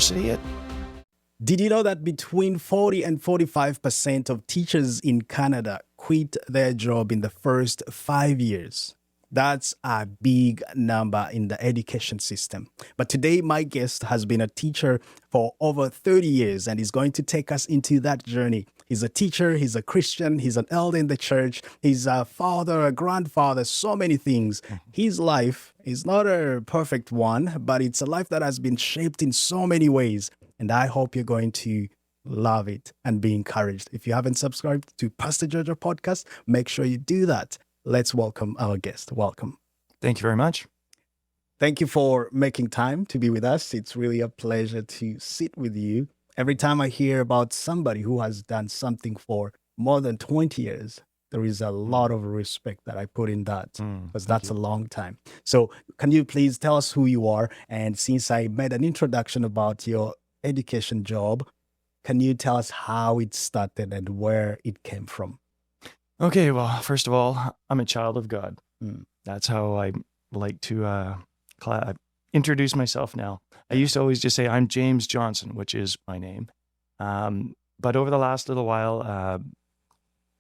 university. Did you know that between 40 and 45% of teachers in Canada quit their job in the first 5 years? That's a big number in the education system. But today, my guest has been a teacher for over 30 years and is going to take us into that journey. He's a teacher, he's a Christian, he's an elder in the church, he's a father, a grandfather, so many things. His life is not a perfect one, but it's a life that has been shaped in so many ways. And I hope you're going to love it and be encouraged. If you haven't subscribed to Pastor Jojo Podcast, make sure you do that. Let's welcome our guest. Welcome. Thank you very much. Thank you for making time to be with us. It's really a pleasure to sit with you. Every time I hear about somebody who has done something for more than 20 years, there is a lot of respect that I put in that because that's a long time. So can you please tell us who you are? And since I made an introduction about your education job, can you tell us how it started and where it came from? Okay, well, first of all, I'm a child of God. That's how I like to introduce myself now. I used to always just say I'm James Johnson, which is my name. But over the last little while,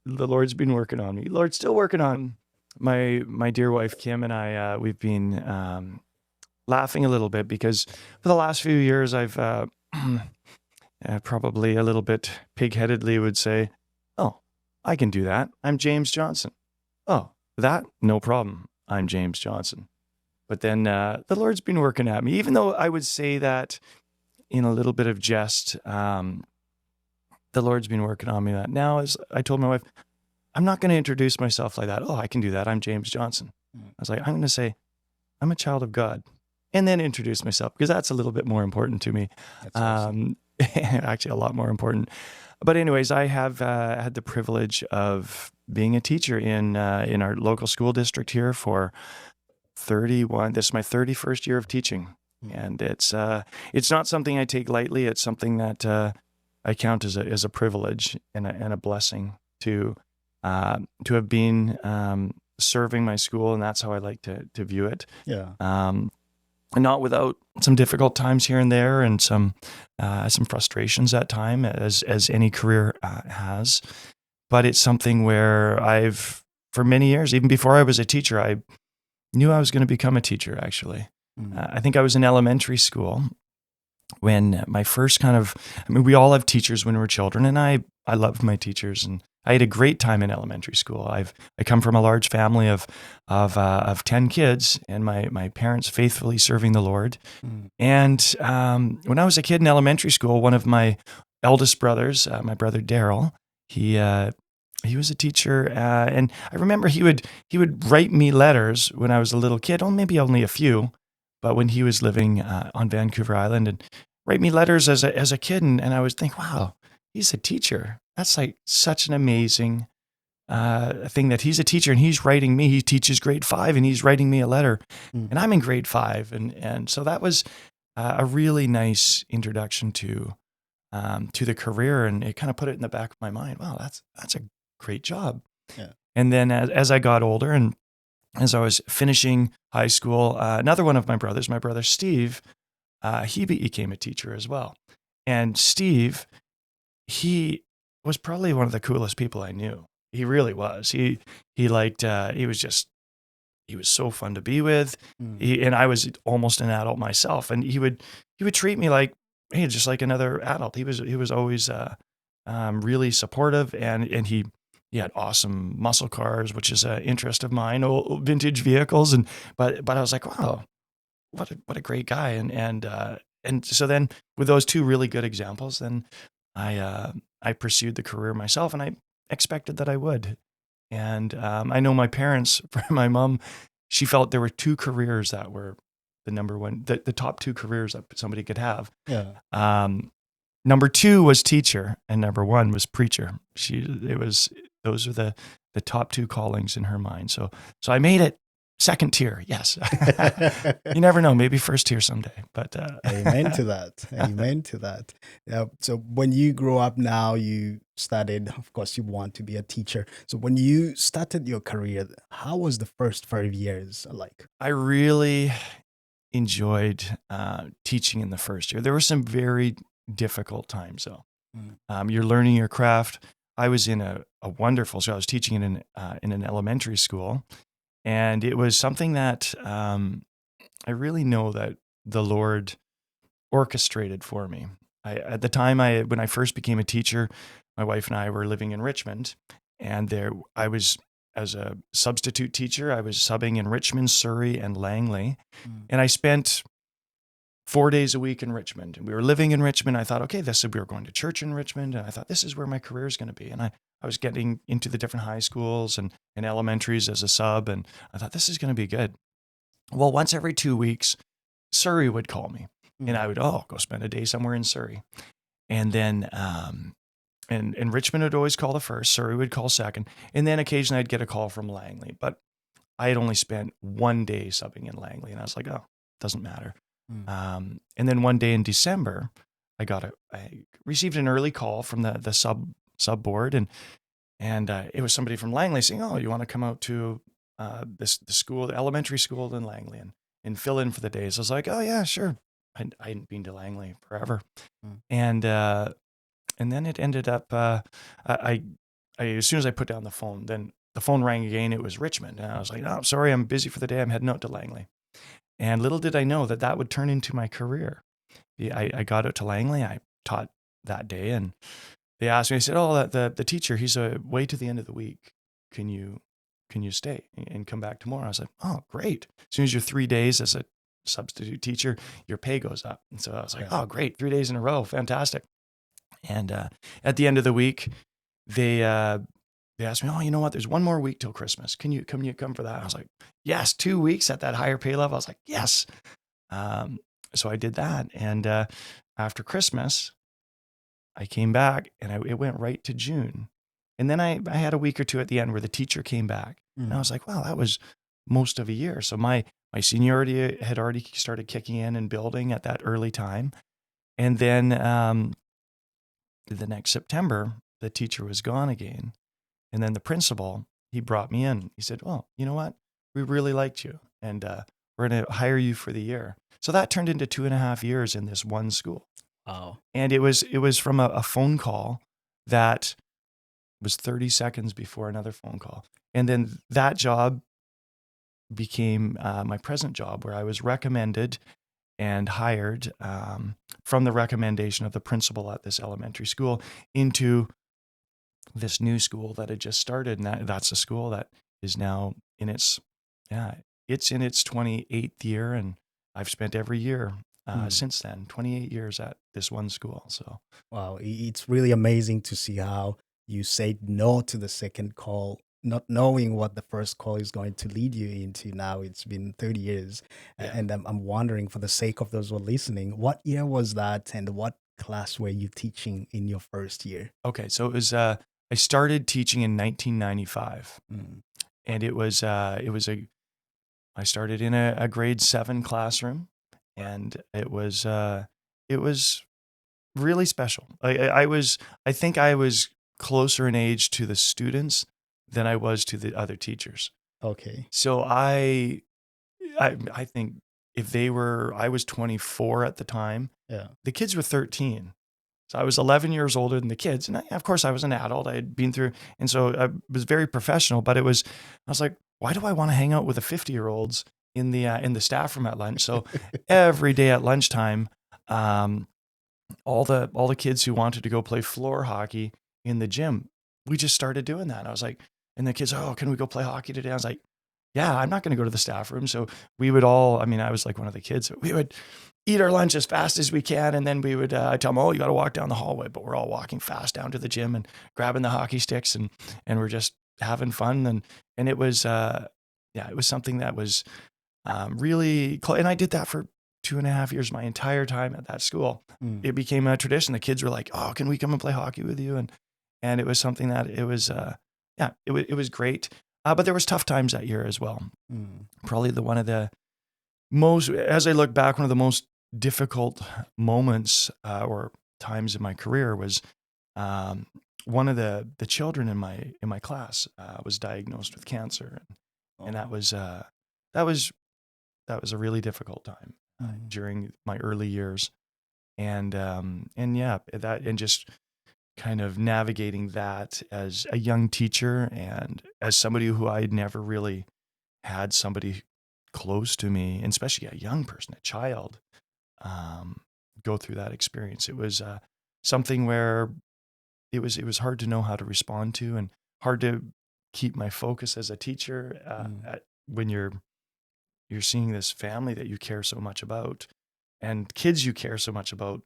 the Lord's been working on me. Lord's still working on my dear wife, Kim, and I, we've been laughing a little bit because for the last few years, I've probably a little bit pig-headedly would say, oh, I can do that. I'm James Johnson. Oh, that? No problem. I'm James Johnson. But then the Lord's been working at me, even though I would say that in a little bit of jest, the Lord's been working on me that now. As I told my wife, I'm not going to introduce myself like that. Oh, I can do that. I'm James Johnson. I was like, I'm going to say, I'm a child of God. And then introduce myself because that's a little bit more important to me. That's awesome. Actually, a lot more important. But anyways, I have had the privilege of being a teacher in our local school district here for 31. This is my 31st year of teaching, and it's not something I take lightly. It's something that I count as a privilege and a blessing to have been serving my school, and that's how I like to view it. Yeah. And not without some difficult times here and there, and some frustrations at time, as any career has. But it's something where I've, for many years, even before I was a teacher, I knew I was going to become a teacher. Actually, I think I was in elementary school when my first we all have teachers when we're children, and I loved my teachers, and I had a great time in elementary school. I come from a large family of 10 kids, and my parents faithfully serving the Lord. And when I was a kid in elementary school, one of my eldest brothers, my brother Daryl, he was a teacher, and I remember he would write me letters when I was a little kid, maybe only a few, but when he was living on Vancouver Island, and write me letters as a kid, and I was thinking, wow, he's a teacher. That's like such an amazing thing that he's a teacher and he's writing me. He teaches grade 5 and he's writing me a letter, and I'm in grade 5, and so that was a really nice introduction to the career, and it kind of put it in the back of my mind. Wow, that's a great job. Yeah. And then as I got older and as I was finishing high school, another one of my brothers, my brother Steve, he became a teacher as well. And Steve, he was probably one of the coolest people I knew. He really was. He was so fun to be with. And I was almost an adult myself, and he would treat me like, hey, just like another adult. He was always really supportive, and he had awesome muscle cars, which is an interest of mine, old vintage vehicles, but I was like, wow, what a great guy, and so then with those two really good examples, then I pursued the career myself, and I expected that I would. And I know my parents, for my mom, she felt there were two careers that were the number one, the top two careers that somebody could have. Yeah. Number 2 was teacher, and number 1 was preacher. Those are the top 2 callings in her mind. So I made it second tier. Yes. You never know, maybe first tier someday, but Amen to that. Amen to that. Yeah. So when you grow up now, you started, of course, you want to be a teacher. So when you started your career, how was the first 5 years like? I really enjoyed teaching in the first year. There were some very difficult times, though. You're learning your craft. I was in a wonderful school. I was teaching in an elementary school, and it was something that I really know that the Lord orchestrated for me. At the time, when I first became a teacher, my wife and I were living in Richmond, and I was, as a substitute teacher, I was subbing in Richmond, Surrey, and Langley, and I spent 4 days a week in Richmond. And we were living in Richmond. I thought, okay, we were going to church in Richmond, and I thought this is where my career is going to be. And I was getting into the different high schools and elementaries as a sub, and I thought this is going to be good. Well, once every 2 weeks, Surrey would call me, and I would go spend a day somewhere in Surrey, and then and Richmond would always call the first, Surrey would call second, and then occasionally I'd get a call from Langley. But I had only spent 1 day subbing in Langley, and I was like, oh, doesn't matter. And then one day in December, I received an early call from the sub board, and it was somebody from Langley saying, oh, you want to come out to the elementary school in Langley and fill in for the days. I was like, oh yeah, sure. I hadn't been to Langley forever. And then it ended up, I as soon as I put down the phone, then the phone rang again. It was Richmond. And I was like, oh, sorry, I'm busy for the day. I'm heading out to Langley. And little did I know that would turn into my career. I got out to Langley. I taught that day, and they asked me, they said, oh, the teacher, he's away to the end of the week. Can you stay and come back tomorrow? I was like, oh, great. As soon as you're 3 days as a substitute teacher, your pay goes up. And so I was like, oh, great. 3 days in a row. Fantastic. And at the end of the week, they asked me, oh, you know what? There's 1 more week till Christmas. Can you come for that? I was like, yes. 2 weeks at that higher pay level. I was like, yes. So I did that. And after Christmas, I came back, and it went right to June. And then I had a week or two at the end where the teacher came back. And I was like, wow, that was most of a year. So my seniority had already started kicking in and building at that early time. And then the next September, the teacher was gone again. And then the principal, he brought me in. He said, well, you know what? We really liked you, and we're going to hire you for the year. So that turned into 2.5 years in this one school. Wow. And it was from a phone call that was 30 seconds before another phone call. And then that job became my present job, where I was recommended and hired from the recommendation of the principal at this elementary school into this new school that had just started. And that's a school that is now in its 28th year. And I've spent every year since then, 28 years at this one school. So, wow, it's really amazing to see how you said no to the second call, not knowing what the first call is going to lead you into. Now it's been 30 years. Yeah. And I'm wondering, for the sake of those who are listening, what year was that, and what class were you teaching in your first year? Okay, so it was I started teaching in 1995, and I started in a grade 7 classroom, and it was really special. I think I was closer in age to the students than I was to the other teachers. Okay. So I think I was 24 at the time. Yeah. The kids were 13. So I was 11 years older than the kids. And of course I was an adult. I had been through, and so I was very professional, but I was like, why do I want to hang out with the 50-year-olds in the staff room at lunch? So every day at lunchtime, all the kids who wanted to go play floor hockey in the gym, we just started doing that. And I was like, and the kids, oh, can we go play hockey today? I was like, yeah, I'm not going to go to the staff room. So we would all, I was like one of the kids, we would eat our lunch as fast as we can. And then we would, I tell them, oh, you got to walk down the hallway, but we're all walking fast down to the gym and grabbing the hockey sticks, and we're just having fun. And it was, it was something that was really close. And I did that for 2.5 years, my entire time at that school. It became a tradition. The kids were like, oh, can we come and play hockey with you? And it was something that it was great. But there was tough times that year as well. Probably one of the most, as I look back, one of the most difficult moments or times in my career was one of the children in my class was diagnosed with cancer, and that was was a really difficult time Mm. during my early years, and yeah, that, and just kind of navigating that as a young teacher and as somebody who I'd never really had somebody close to me, and especially a young person, a child, go through that experience. It was something where it was hard to know how to respond to, and hard to keep my focus as a teacher when you're seeing this family that you care so much about and kids you care so much about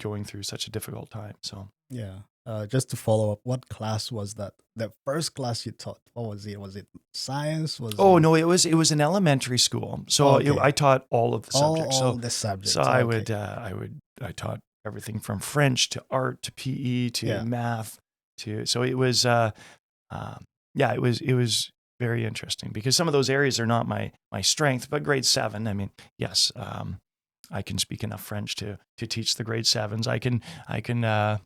going through such a difficult time. So Yeah. Just to follow up, what class was that? The first class you taught, what was it? Was it science? Was oh it no, it was an elementary school, so okay? I taught all of the subjects. All So the so subjects. I Okay. would I taught everything from French to art to PE to Yeah. math to, so it was yeah, it was very interesting because some of those areas are not my strength, but grade 7, I mean, yes, I can speak enough French to teach the grade 7s. I can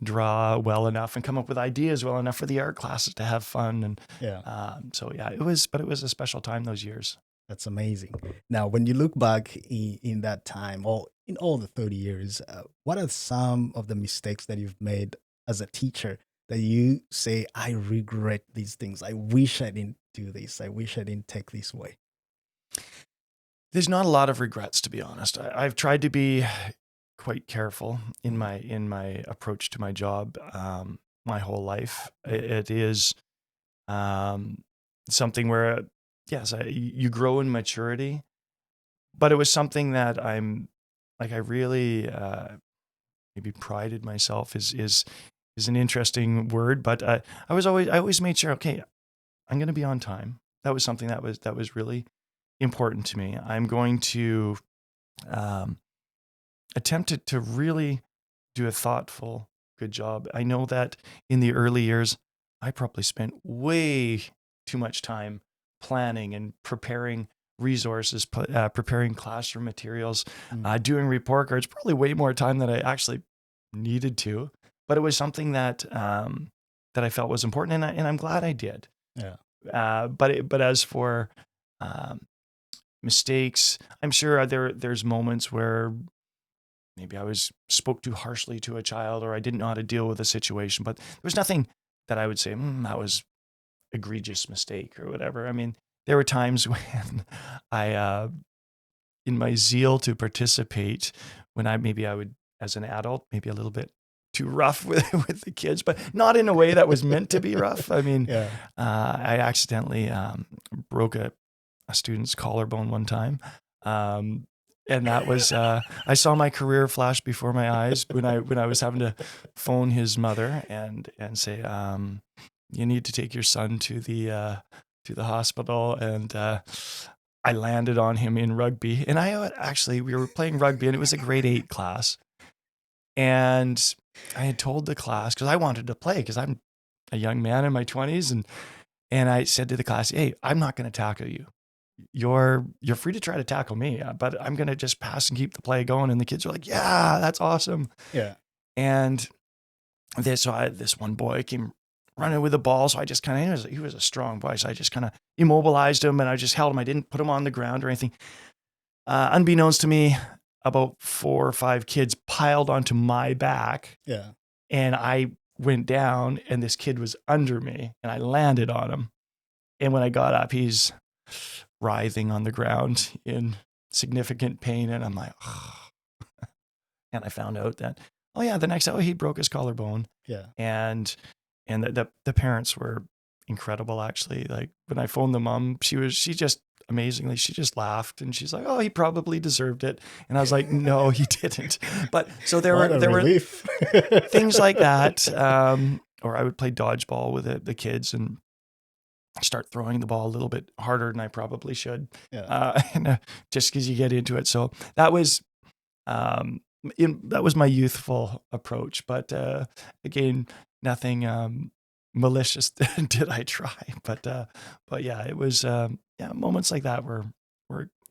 draw well enough and come up with ideas well enough for the art classes to have fun, and Yeah. so yeah, it was a special time those years. That's amazing. Now, when you look back in that time, or in all the 30 years, what are some of the mistakes that you've made as a teacher that you say, I regret these things? I wish I didn't do this. I wish I didn't take this way. There's not a lot of regrets, to be honest. I've tried to be quite careful in my approach to my job my whole life. It is um, something where, yes, you grow in maturity, but it was something that I really maybe prided myself is an interesting word, but I always made sure, okay, I'm going to be on time. That was something that was really important to me. I'm going to um, attempt to really do a thoughtful, good job. I know that in the early years, I probably spent way too much time planning and preparing resources, preparing classroom materials, Mm. doing report cards, probably way more time than I actually needed to. But it was something that I felt was important, and I'm glad I did. Yeah. But as for um, mistakes, I'm sure there's moments where maybe I spoke too harshly to a child, or I didn't know how to deal with a situation. But there was nothing that I would say, that was egregious mistake or whatever. I mean, there were times when in my zeal to participate, when I would, as an adult, maybe a little bit too rough with the kids, but not in a way that was meant to be rough. I mean, Yeah. I accidentally broke a student's collarbone one time. And that was I saw my career flash before my eyes when I was having to phone his mother and say, you need to take your son to the hospital. And I landed on him in rugby, and we were playing rugby, and it was a grade 8 class, and I had told the class, because I wanted to play, because I'm a young man in my 20s, and I said to the class, hey, I'm not going to tackle you. You're free to try to tackle me, but I'm going to just pass and keep the play going. And the kids were like, yeah, that's awesome. Yeah. And this one boy came running with the ball. So I just kind of, he was a strong boy. So I just kind of immobilized him, and I just held him. I didn't put him on the ground or anything. Unbeknownst to me, about 4 or 5 kids piled onto my back. Yeah. And I went down, and this kid was under me, and I landed on him. And when I got up, he's writhing on the ground in significant pain. And I'm like, oh. And I found out that, oh yeah, the next day, he broke his collarbone. Yeah. And the parents were incredible, actually. Like, when I phoned the mom, she just amazingly, she just laughed, and she's like, oh, he probably deserved it. And I was like, no, he didn't. But so there were things like that. Or I would play dodgeball with the kids and start throwing the ball a little bit harder than I probably should. Yeah. Just because you get into it. So that was my youthful approach. But again, nothing malicious did I try. But yeah, it was moments like that were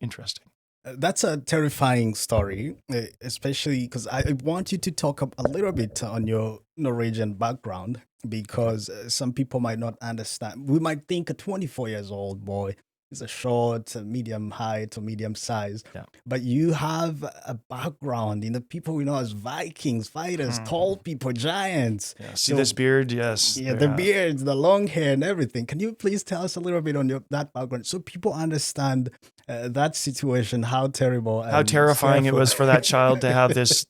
interesting. That's a terrifying story, especially because I want you to talk a little bit on your Norwegian background, because some people might not understand. We might think a 24 years old boy It's a short, a medium height or medium size. Yeah. But you have a background in the people we know as Vikings, fighters, tall people, giants. Yeah. See So this beard? Yes. yeah, the beards, the long hair, and everything. Can you please tell us a little bit on that background so people understand that situation, how terrible, How and terrifying it fearful. was for that child to have this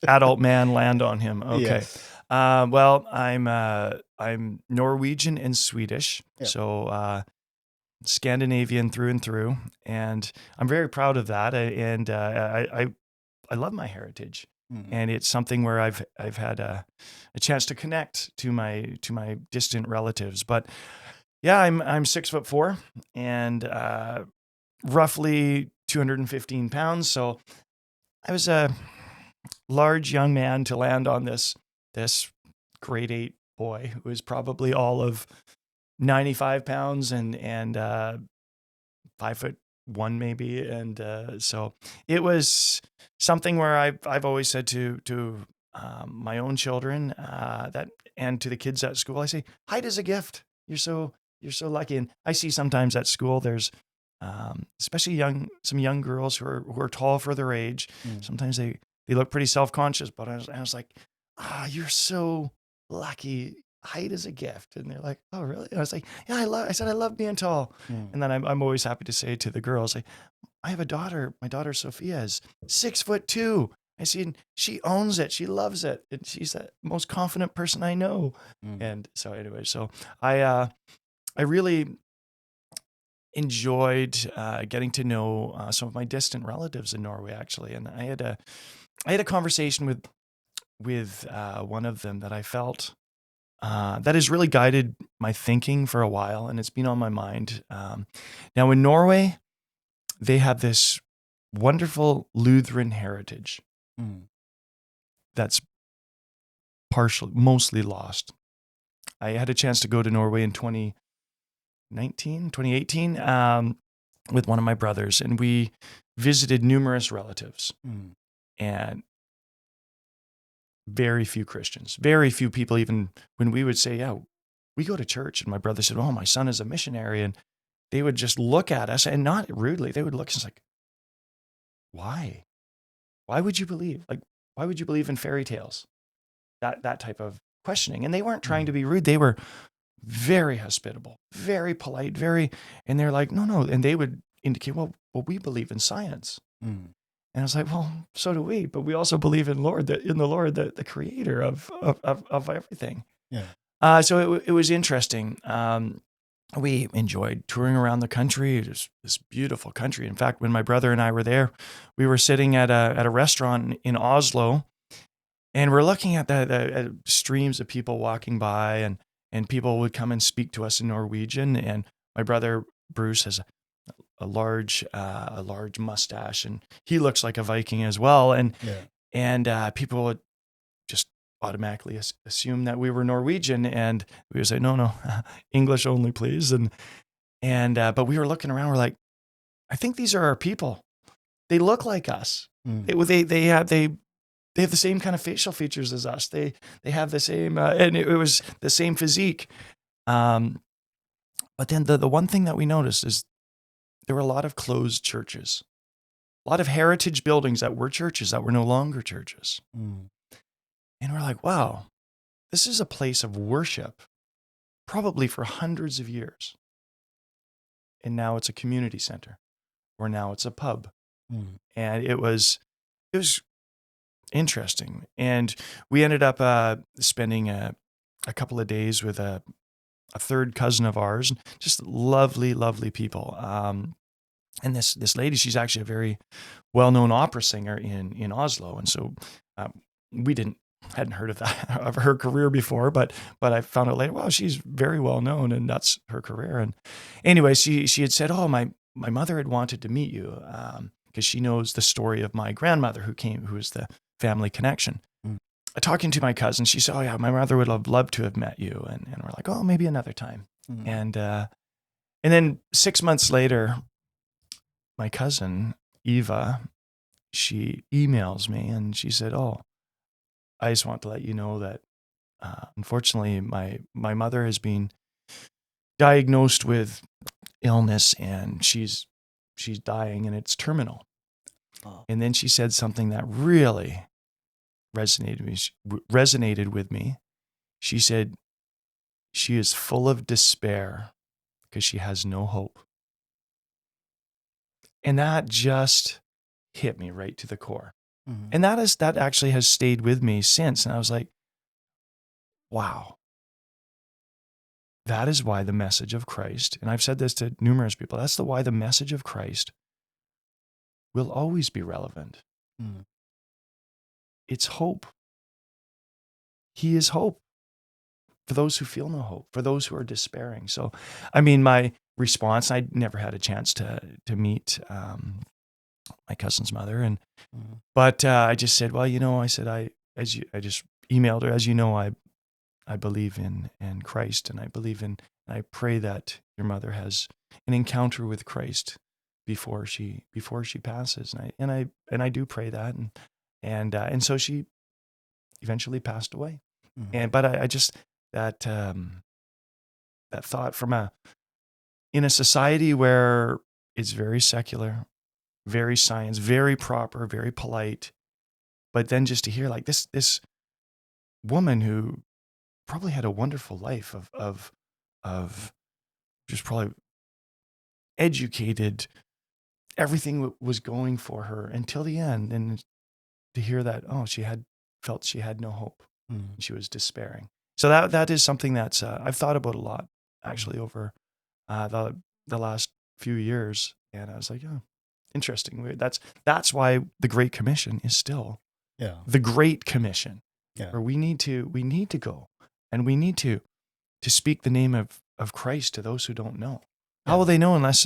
adult man land on him. Okay. Yes. Well, I'm Norwegian and Swedish, Yep. so Scandinavian through and through, and I'm very proud of that. I love my heritage, and it's something where I've had a chance to connect to my distant relatives. But yeah, I'm 6'4" and roughly 215 pounds. So I was a large young man to land on this grade 8 boy who was probably all of 95 pounds and 5'1" maybe. And so it was something where I've always said to my own children that, and to the kids at school, I say, height is a gift. You're so lucky. And I see sometimes at school there's especially some young girls who are tall for their age. Sometimes they look pretty self-conscious, but I was like, you're so lucky. Height is a gift. And they're like, oh, really? And I was like, yeah, I said I love being tall. And then I'm always happy to say to the girls, like, I have a daughter. My daughter Sophia is 6'2". I see, and she owns it. She loves it. And she's the most confident person I know. And so anyway, so I really enjoyed getting to know some of my distant relatives in Norway, actually. And I had a conversation with one of them that I felt that has really guided my thinking for a while, and it's been on my mind. Now, in Norway, they have this wonderful Lutheran heritage that's mostly lost. I had a chance to go to Norway in 2018, with one of my brothers, and we visited numerous relatives, and very few Christians, very few people. Even when we would say, yeah, we go to church, and my brother said, oh, my son is a missionary, and they would just look at us, and not rudely, they would look at us like, why would you believe? Like, why would you believe in fairy tales? That type of questioning. And they weren't trying to be rude. They were very hospitable, very polite, and they're like, no. And they would indicate, well, we believe in science. And I was like, well, so do we, but we also believe in the Lord, the creator of everything. Yeah. So it was interesting. We enjoyed touring around the country. It was this beautiful country. In fact, when my brother and I were there, we were sitting at a restaurant in Oslo, and we're looking at the streams of people walking by, and people would come and speak to us in Norwegian. And my brother Bruce has a large mustache, and he looks like a Viking as well. And people would just automatically assume that we were Norwegian, and we would say, no, English only, please. And but we were looking around, we're like, I think these are our people. They look like us. They have the same kind of facial features as us. They have the same, and it was the same physique. But then the one thing that we noticed is there were a lot of closed churches, a lot of heritage buildings that were churches that were no longer churches. And we're like, wow, this is a place of worship, probably for hundreds of years. And now it's a community center, or now it's a pub. And it was interesting. And we ended up spending a couple of days with a third cousin of ours, just lovely, lovely people. And this lady, she's actually a very well-known opera singer in Oslo. And so we hadn't heard of her career before, but I found out later, wow, she's very well known, and that's her career. And anyway, she had said, oh, my mother had wanted to meet you because she knows the story of my grandmother who was the family connection. Talking to my cousin, she said, oh yeah, my mother would have loved to have met you. And we're like, oh, maybe another time. And then 6 months later, my cousin, Eva, she emails me, and she said, oh, I just want to let you know that unfortunately my mother has been diagnosed with illness and she's dying and it's terminal. Oh. And then she said something that really resonated with me. She said she is full of despair because she has no hope. And that just hit me right to the core. Mhm. And that actually has stayed with me since. And I was like, wow, that is why the message of Christ, and I've said this to numerous people, that's why the message of Christ will always be relevant. Mm. It's hope. He is hope for those who feel no hope, for those who are despairing. So, I mean, my response, I never had a chance to meet my cousin's mother, Mhm. but I just said, well, I said, I just emailed her, as you know, I believe in Christ, and I pray that your mother has an encounter with Christ before she passes, and I do pray that, and so she eventually passed away, Mhm. but I just that thought in a society where it's very secular, very science, very proper, very polite, but then just to hear like this woman who probably had a wonderful life of just probably educated, everything was going for her until the end, and to hear that, she felt she had no hope, Mhm. she was despairing. So that is something that's I've thought about a lot actually over the last few years, and I was like, oh, interesting. That's why the Great Commission is still Yeah. the Great Commission, Yeah. where we need to go, and we need to speak the name of Christ to those who don't know. How will they know unless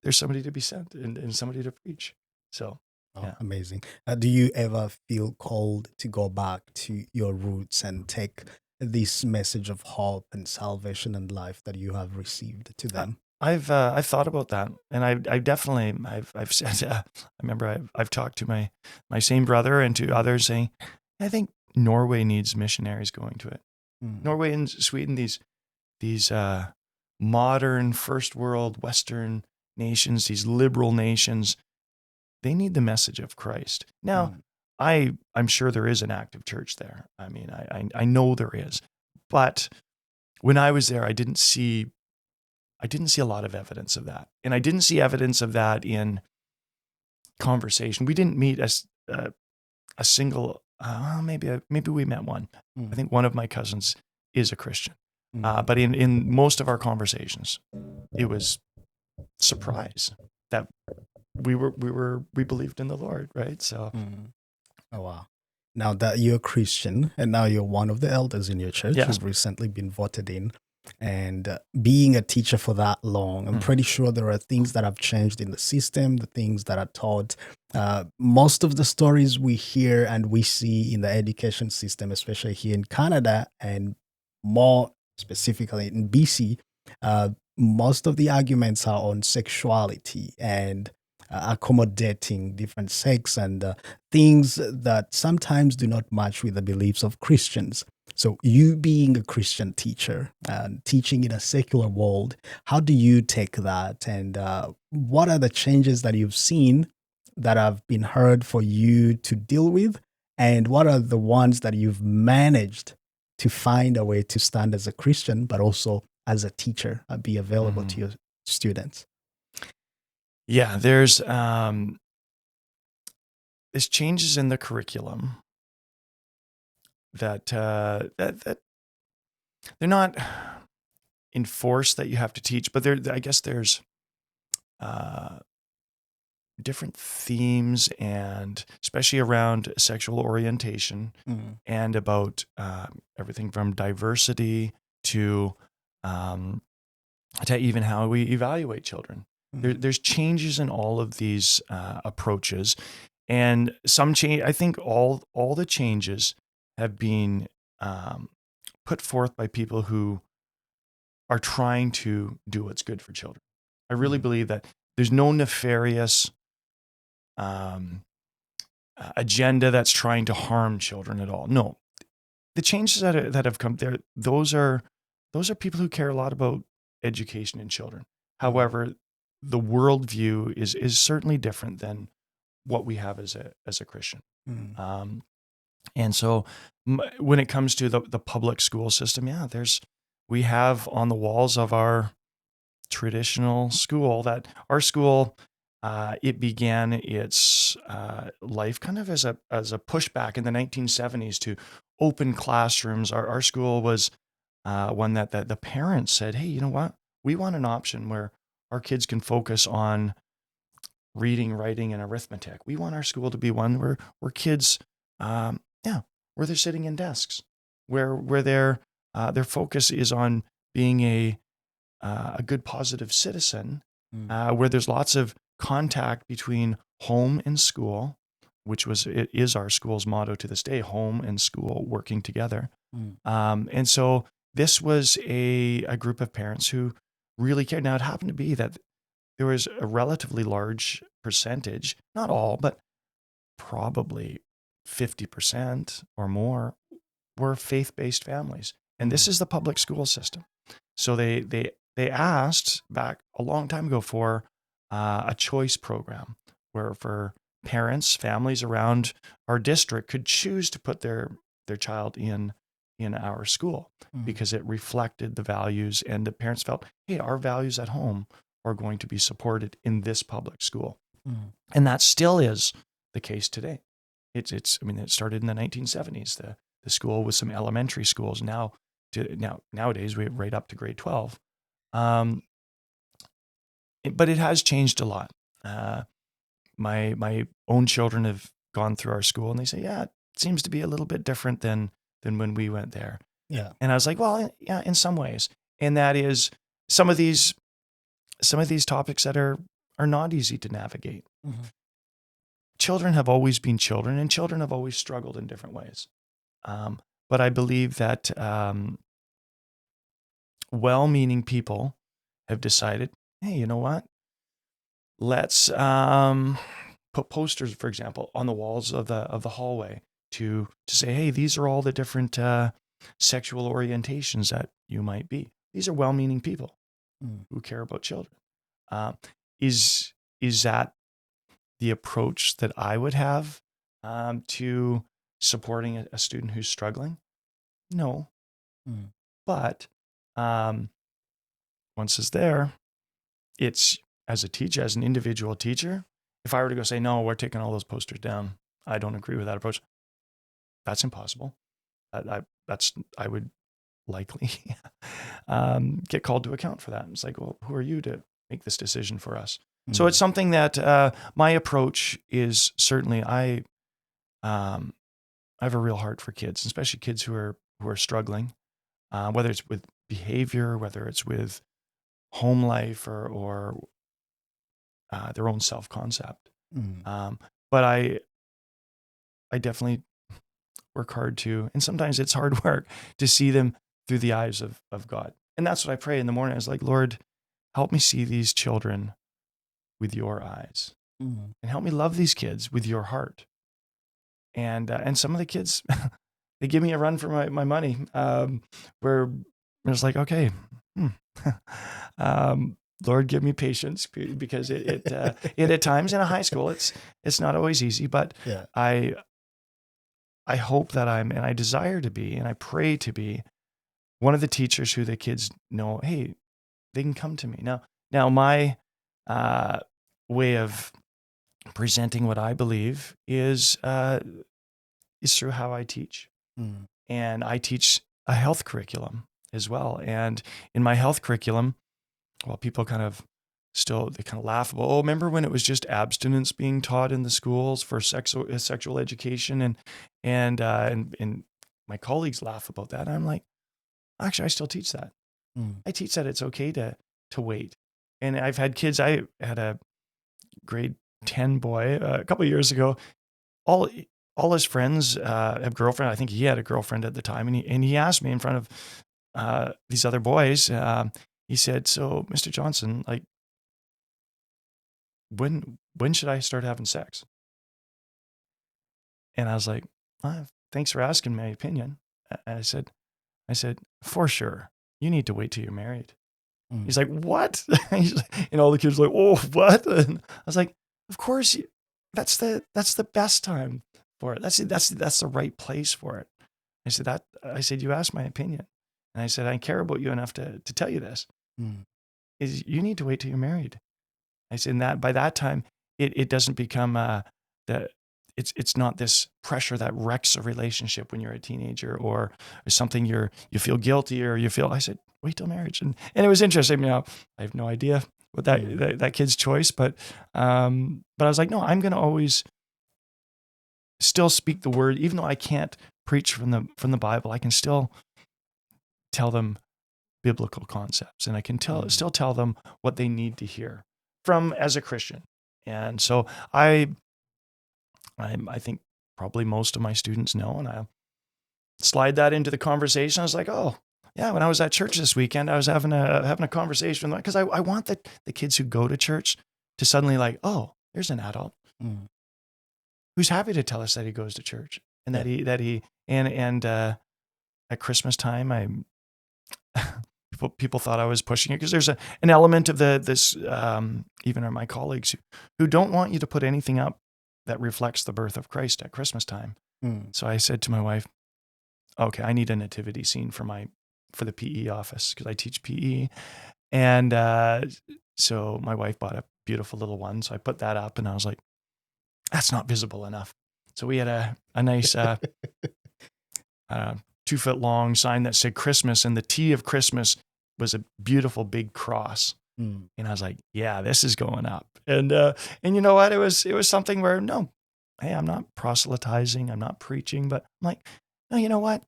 there's somebody to be sent and somebody to preach? So, Oh, yeah. amazing. Do you ever feel called to go back to your roots and take this message of hope and salvation and life that you have received to them? I've thought about that, and I definitely I've said I remember I've talked to my same brother and to others saying I think Norway needs missionaries going to it. Mm. Norway and Sweden, these modern first world Western nations, these liberal nations, they need the message of Christ. Now, Mm. I'm sure there is an active church there. I mean, I know there is, but when I was there, I didn't see a lot of evidence of that, and I didn't see evidence of that in conversation. We didn't meet a single. Maybe we met one. I Mm. think one of my cousins is a Christian, Mm. but in most of our conversations, it was surprise that we believed in the Lord, right? So Mm. Oh, wow. Now that you're a Christian and now you're one of the elders in your church, yes, you've recently been voted in, and being a teacher for that long, I'm Mm. pretty sure there are things that have changed in the system, the things that are taught. Most of the stories we hear and we see in the education system, especially here in Canada and more specifically in BC, uh, most of the arguments are on sexuality and accommodating different sex and things that sometimes do not match with the beliefs of Christians. So, you being a Christian teacher and teaching in a secular world, how do you take that? And what are the changes that you've seen that have been heard for you to deal with? And what are the ones that you've managed to find a way to stand as a Christian, but also as a teacher and be available to your students? Yeah, there's changes in the curriculum that that they're not enforced that you have to teach, but I guess there's uh, different themes, and especially around sexual orientation Mm. and about everything from diversity um, to even how we evaluate children. Mm. There's changes in all of these approaches, and some change. I think all the changes have been put forth by people who are trying to do what's good for children. I really Mm. believe that there's no nefarious um, agenda that's trying to harm children at all. No, the changes that have come there, those are people who care a lot about education in children, However, the worldview is certainly different than what we have as a Christian. And so when it comes to the public school system, we have on the walls of our traditional school that our school, it began its life kind of as a pushback in the 1970s to open classrooms. Our school was one that the parents said, hey, you know what? We want an option where our kids can focus on reading, writing, and arithmetic. We want our school to be one where kids, where they're sitting in desks, where their focus is on being a good positive citizen, where there's lots of contact between home and school, which it is our school's motto to this day: home and school working together. And so this was a group of parents who really cared. Now, it happened to be that there was a relatively large percentage, not all, but probably 50% or more were faith-based families. And this is the public school system. So they asked back a long time ago for a choice program where for parents, families around our district could choose to put their child in our school because it reflected the values, and the parents felt, hey, our values at home are going to be supported in this public school. And that still is the case today. It started in the 1970s, the school with some elementary schools. Nowadays we right up to grade 12. But it has changed a lot. My own children have gone through our school, and they say, yeah, it seems to be a little bit different than when we went there. Yeah. And I was like, well, yeah, in some ways. And that is some of these topics that are not easy to navigate. Children have always been children, and children have always struggled in different ways. But I believe that well-meaning people have decided, hey, you know what? Let's put posters, for example, on the walls of the hallway to say, hey, these are all the different sexual orientations that you might be. These are well-meaning people who care about children. Is that the approach that I would have to supporting a student who's struggling? No. But once it's there, it's as an individual teacher, if I were to go say, no, we're taking all those posters down, I don't agree with that approach, that's impossible. I would likely get called to account for that. And it's like, well, who are you to make this decision for us? So it's something that my approach is certainly I have a real heart for kids, especially kids who are struggling, whether it's with behavior, whether it's with home life or their own self-concept. But I definitely work hard to, and sometimes it's hard work to see them through the eyes of God. And that's what I pray in the morning. I was like, Lord, help me see these children with your eyes, and help me love these kids with your heart. And some of the kids, they give me a run for my money, where it's like, okay, Lord, give me patience, because it at times in a high school, it's not always easy, but Yeah. I hope that and I desire to be, and I pray to be one of the teachers who the kids know, hey, they can come to me. Now my way of presenting what I believe is through how I teach. And I teach a health curriculum as well. And in my health curriculum, well, people kind of laugh about, oh, remember when it was just abstinence being taught in the schools for sexual education, and my colleagues laugh about that. And I'm like, actually, I still teach that. I teach that it's okay to wait. And I've had kids. I had a grade 10 boy a couple of years ago. All his friends have girlfriend. I think he had a girlfriend at the time, and he asked me in front of these other boys. He said, "So, Mr. Johnson, like, when should I start having sex?" And I was like, "Thanks for asking my opinion." And I said, "For sure, you need to wait till you're married." He's like, what? And all the kids were like, oh, what? And I was like, of course, that's the best time for it. That's the right place for it. I said, you asked my opinion. And I said, I care about you enough to tell you this. Is you need to wait till you're married. I said, and that by that time, it doesn't become it's not this pressure that wrecks a relationship when you're a teenager or something you feel guilty or you feel. I said, wait till marriage. And it was interesting. I have no idea what that kid's choice, but I was like, no, I'm going to always still speak the word, even though I can't preach from the Bible. I can still tell them biblical concepts, and I can still tell them what they need to hear from as a Christian. And so I think probably most of my students know, and I slide that into the conversation. I was like, oh yeah, when I was at church this weekend, I was having a conversation with them because I want the kids who go to church to suddenly like, oh, there's an adult who's happy to tell us that he goes to church and that he at Christmas time, people thought I was pushing it because there's an element of this even my colleagues who don't want you to put anything up that reflects the birth of Christ at Christmas time. So I said to my wife, okay, I need a nativity scene for the PE office because I teach PE. And so my wife bought a beautiful little one. So I put that up and I was like, that's not visible enough. So we had a nice 2-foot long sign that said Christmas, and the T of Christmas was a beautiful big cross. And I was like, yeah, this is going up. And you know what? It was something where, no, hey, I'm not proselytizing, I'm not preaching, but I'm like, no, you know what?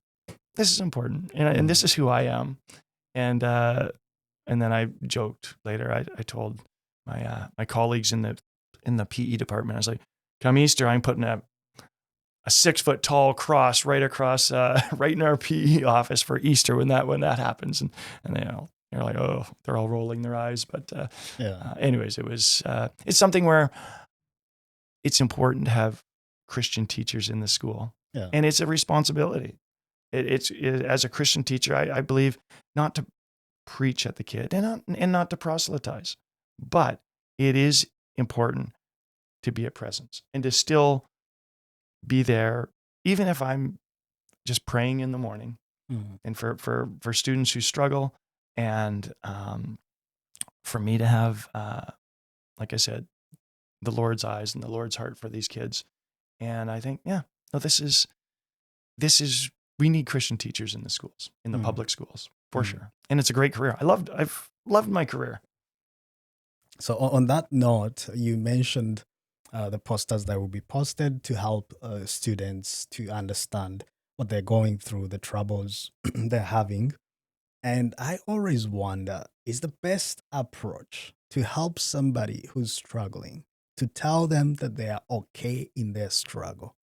This is important. And this is who I am. And then I joked later, I told my colleagues in the PE department, I was like, come Easter, I'm putting a 6-foot tall cross right across, right in our PE office for Easter when that happens. And they're like, oh, they're all rolling their eyes. But anyways, it's something where it's important to have Christian teachers in the school, and it's a responsibility. It's as a Christian teacher, I believe not to preach at the kid and not to proselytize, but it is important to be a presence and to still be there, even if I'm just praying in the morning. And for students who struggle, and for me to have, like I said, the Lord's eyes and the Lord's heart for these kids. And I think, this is we need Christian teachers in the schools, in the public schools, for sure. And it's a great career. I've loved my career. So on that note, you mentioned the posters that will be posted to help students to understand what they're going through, the troubles they're having. And I always wonder, is the best approach to help somebody who's struggling to tell them that they are okay in their struggle?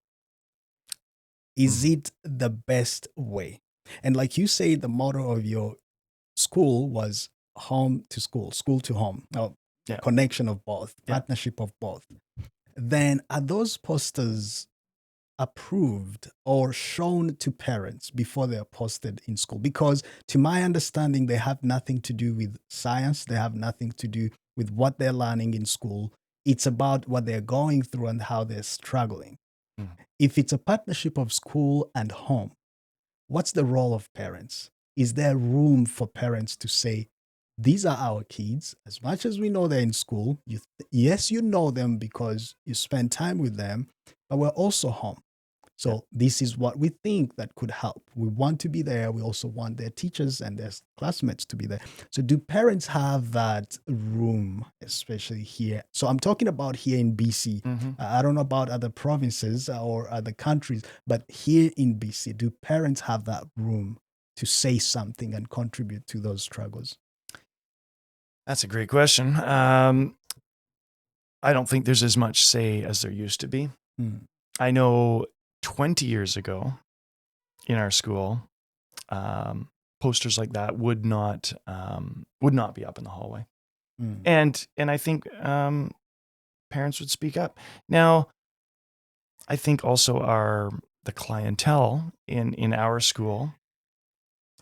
Is it the best way? And like you say, the motto of your school was home to school, school to home, connection of both, partnership of both. Then are those posters approved or shown to parents before they are posted in school? Because to my understanding, they have nothing to do with science. They have nothing to do with what they're learning in school. It's about what they're going through and how they're struggling. If it's a partnership of school and home, what's the role of parents? Is there room for parents to say, these are our kids, as much as we know they're in school, yes, you know them because you spend time with them, but we're also home. So this is what we think that could help. We want to be there. We also want their teachers and their classmates to be there. So do parents have that room, especially here? So I'm talking about here in BC. I don't know about other provinces or other countries, but here in BC, do parents have that room to say something and contribute to those struggles? That's a great question. I don't think there's as much say as there used to be. I know 20 years ago in our school, posters like that would not be up in the hallway. And I think parents would speak up. Now, I think also the clientele in our school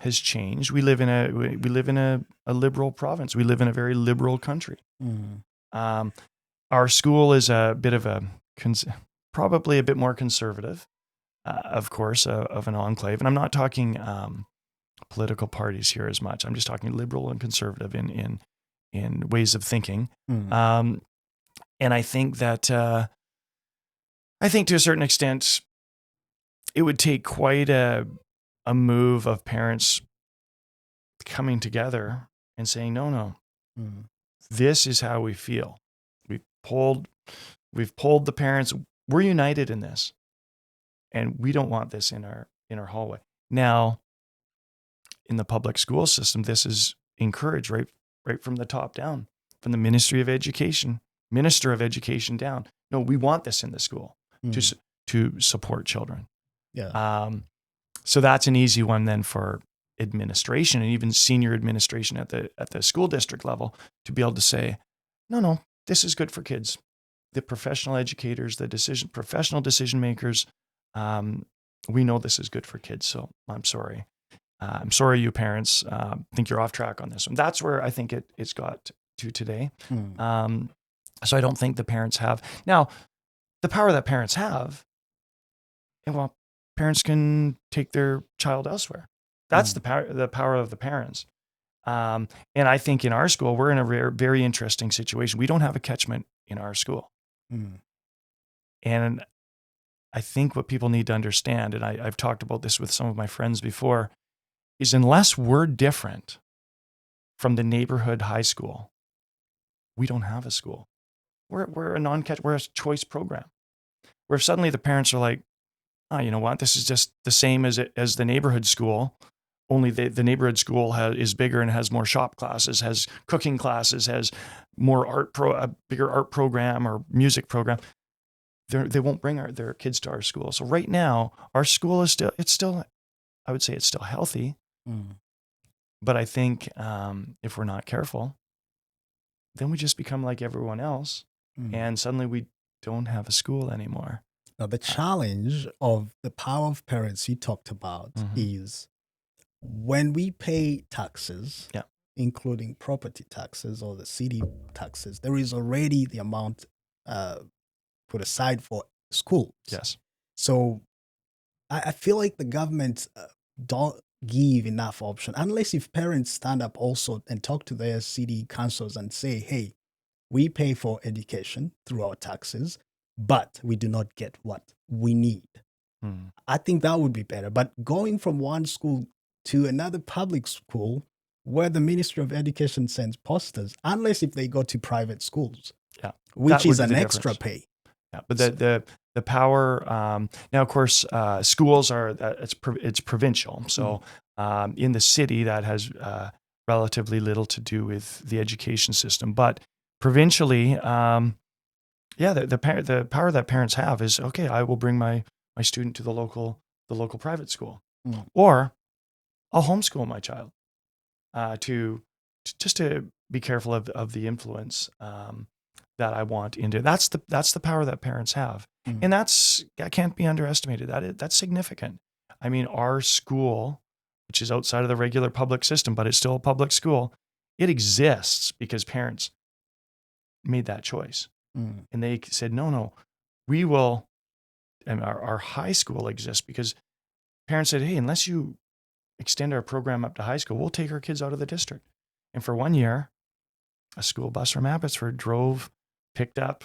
has changed. We live in a liberal province. We live in a very liberal country. Our school is a bit of probably a bit more conservative, of course, of an enclave. And I'm not talking political parties here as much. I'm just talking liberal and conservative in ways of thinking. And I think that to a certain extent, it would take quite a move of parents coming together and saying, no, this is how we feel. We've polled the parents. We're united in this, and we don't want this in our hallway. Now, in the public school system, this is encouraged right from the top down, from the Minister of Education down. No, we want this in the school to support children. Yeah. So that's an easy one then for administration and even senior administration at the school district level to be able to say, no, this is good for kids. The professional educators, professional decision makers, we know this is good for kids. So I'm sorry. I'm sorry, you parents think you're off track on this one. That's where I think it's got to today. So I don't think the parents have. Now, the power that parents have, well, parents can take their child elsewhere. That's the power of the parents. And I think in our school, we're in a very interesting situation. We don't have a catchment in our school. And I think what people need to understand, and I've talked about this with some of my friends before, is unless we're different from the neighborhood high school, we don't have a school. We're a non-catch, we're a choice program. Where suddenly the parents are like, oh, you know what? This is just the same as the neighborhood school. Only the neighborhood school is bigger and has more shop classes, has cooking classes, has more a bigger art program or music program. They won't bring their kids to our school. So right now, our school is still, I would say it's still healthy. But I think if we're not careful, then we just become like everyone else, and suddenly we don't have a school anymore. Now, the challenge of the power of parents you talked about is when we pay taxes, including property taxes or the city taxes, there is already the amount put aside for schools. Yes. So I feel like the government don't give enough option unless if parents stand up also and talk to their city councils and say, hey, we pay for education through our taxes, but we do not get what we need. I think that would be better. But going from one school to another public school where the Ministry of Education sends posters, unless if they go to private schools, which is an extra pay. Yeah, but the power now, of course, schools it's provincial. So in the city, that has relatively little to do with the education system. But provincially, the power that parents have is, okay, I will bring my student to the local private school, or I'll homeschool my child to be careful of the influence that I want into. That's the power that parents have, and that can't be underestimated. That's significant. I mean, our school, which is outside of the regular public system, but it's still a public school, it exists because parents made that choice, and they said, no, we will. And our high school exists because parents said, hey, unless you extend our program up to high school, we'll take our kids out of the district. And for 1 year, a school bus from Abbotsford picked up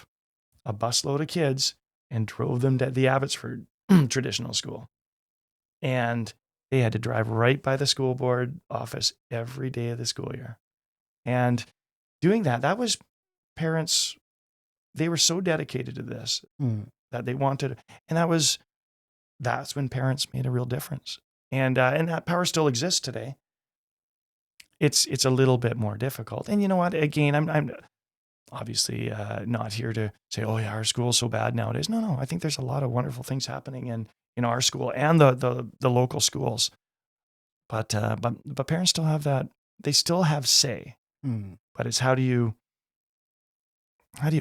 a busload of kids and drove them to the Abbotsford traditional school. And they had to drive right by the school board office every day of the school year. And doing that was parents, they were so dedicated to this that they wanted, and that's when parents made a real difference. And that power still exists today. It's a little bit more difficult. And you know what? Again, I'm obviously not here to say, oh yeah, our school's so bad nowadays. No. I think there's a lot of wonderful things happening in our school and the local schools. But parents still have that. They still have say. But it's how do you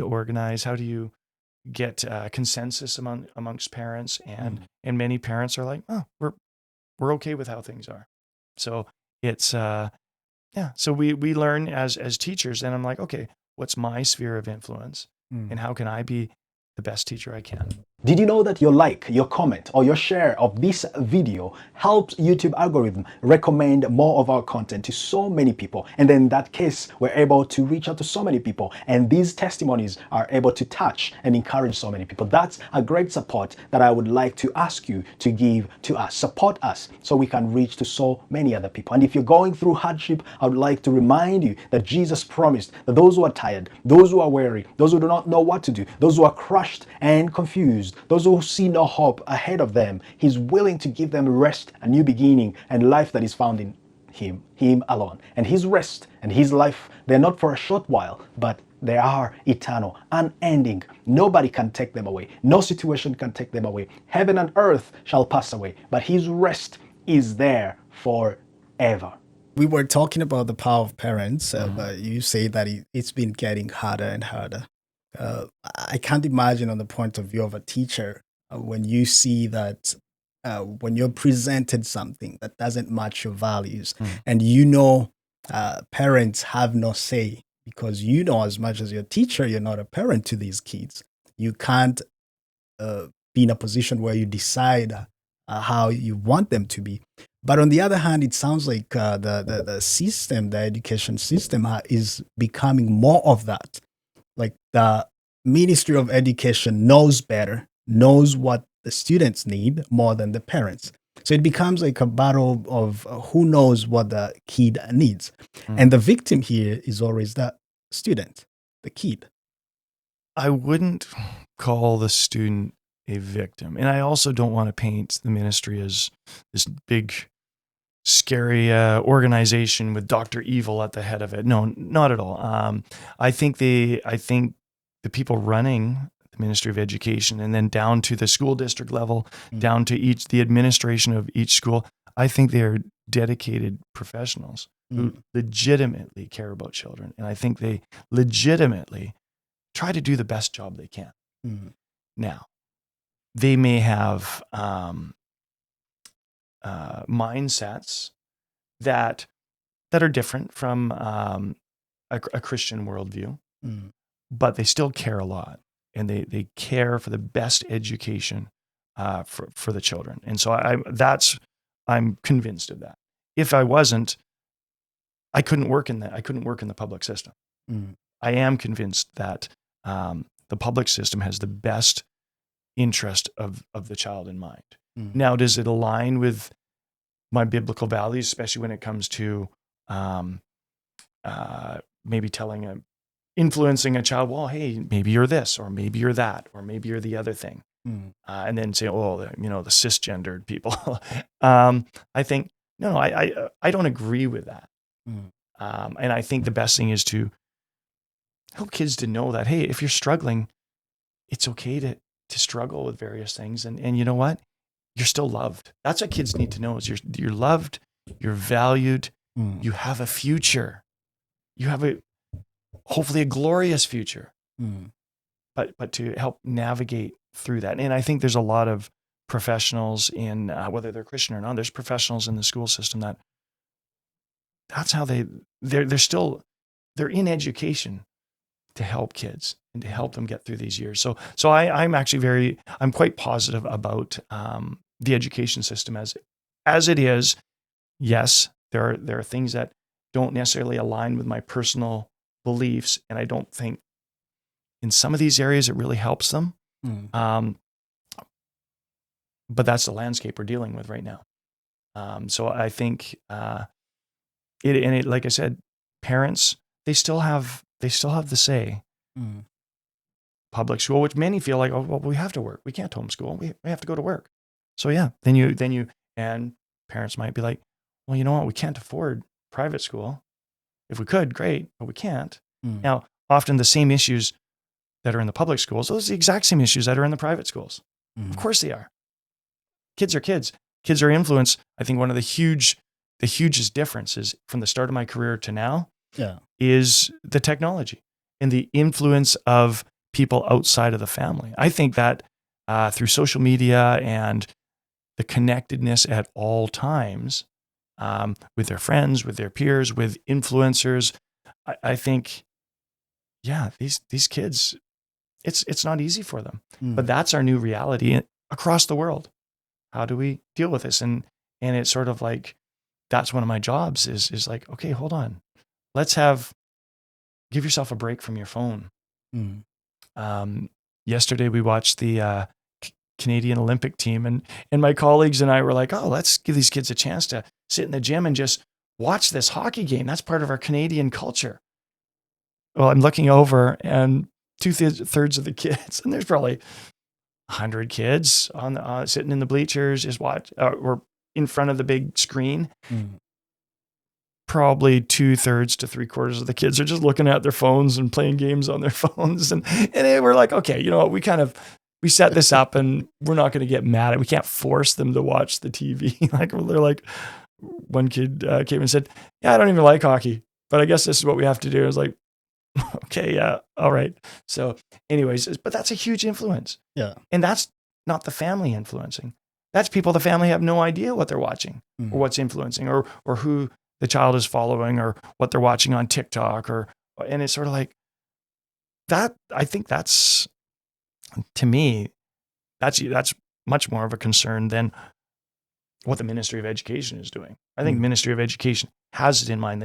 organize? How do you get consensus amongst parents? And many parents are like, oh, we're okay with how things are. So it's so we learn as teachers, and I'm like, okay, what's my sphere of influence, and how can I be the best teacher I can? Did you know that your like, your comment, or your share of this video helps YouTube algorithm recommend more of our content to so many people? And then in that case, we're able to reach out to so many people, and these testimonies are able to touch and encourage so many people. That's a great support that I would like to ask you to give to us. Support us so we can reach to so many other people. And if you're going through hardship, I would like to remind you that Jesus promised that those who are tired, those who are weary, those who do not know what to do, those who are crushed and confused, those who see no hope ahead of them, He's willing to give them rest, a new beginning, and life that is found in Him alone. And His rest and His life, they're not for a short while, but they are eternal, unending. Nobody can take them away. No situation can take them away. Heaven and earth shall pass away, but His rest is there forever. We were talking about the power of parents, but you say that it's been getting harder and harder. I can't imagine on the point of view of a teacher when you see that when you're presented something that doesn't match your values, and parents have no say, because as much as your teacher, you're not a parent to these kids. You can't be in a position where you decide how you want them to be. But on the other hand, it sounds like the system, the education system is becoming more of that. Like the Ministry of Education knows better, knows what the students need more than the parents. So it becomes like a battle of who knows what the kid needs. And the victim here is always the student, the kid. I wouldn't call the student a victim. And I also don't want to paint the ministry as this big, scary organization with Dr. Evil at the head of it. No, not at all. I think the people running the Ministry of Education, and then down to the school district level, down to the administration of each school, I think they are dedicated professionals who legitimately care about children. And I think they legitimately try to do the best job they can. Now, they may have mindsets that are different from a Christian worldview, but they still care a lot, and they care for the best education for the children. And so I'm convinced of that. If I wasn't, I couldn't work in the public system. I am convinced that the public system has the best interest of the child in mind. Now, does it align with my biblical values, especially when it comes to maybe influencing a child? Well, hey, maybe you're this, or maybe you're that, or maybe you're the other thing, and then say, oh, the cisgendered people. I think no, I don't agree with that, and I think the best thing is to help kids to know that, hey, if you're struggling, it's okay to struggle with various things, and you know what? You're still loved. That's what kids need to know: is you're loved, you're valued, you have a future, you have hopefully a glorious future. But to help navigate through that, and I think there's a lot of professionals in whether they're Christian or not. There's professionals in the school system that's how they're in education to help kids and to help them get through these years. So I'm quite positive about the education system as it is. Yes, there are things that don't necessarily align with my personal beliefs, and I don't think in some of these areas it really helps them. But that's the landscape we're dealing with right now. So I think like I said, parents, they still have the say. Public school, which many feel like, oh, well, we have to work. We can't homeschool. We have to go to work. So yeah, then you and parents might be like, well, you know what? We can't afford private school. If we could, great, but we can't. Now, often the same issues that are in the public schools, those are the exact same issues that are in the private schools. Of course they are. Kids are kids. Kids are influenced. I think one of the hugest differences from the start of my career to now is the technology and the influence of people outside of the family. I think that through social media and the connectedness at all times, with their friends, with their peers, with influencers. I think, yeah, these kids, it's not easy for them, but that's our new reality across the world. How do we deal with this? And it's sort of like, that's one of my jobs is like, okay, hold on. Give yourself a break from your phone. Yesterday we watched the Canadian Olympic team, and my colleagues and I were like, oh, let's give these kids a chance to sit in the gym and just watch this hockey game. That's part of our Canadian culture. Well, I'm looking over, and 2/3 of the kids, and there's probably 100 kids on sitting in the bleachers, just or in front of the big screen. Probably 2/3 to 3/4 of the kids are just looking at their phones and playing games on their phones. And we're like, okay, you know what? We set this up, and we're not going to get mad at it. We can't force them to watch the TV. Like, they're like, one kid came and said, yeah, I don't even like hockey, but I guess this is what we have to do. I was like, okay, yeah, all right. So anyways, but that's a huge influence. Yeah. And that's not the family influencing. That's people, the family have no idea what they're watching or what's influencing or who the child is following or what they're watching on TikTok and it's sort of like that. I think that's, to me, that's much more of a concern than what the Ministry of Education is doing. I think Ministry of Education has it in mind.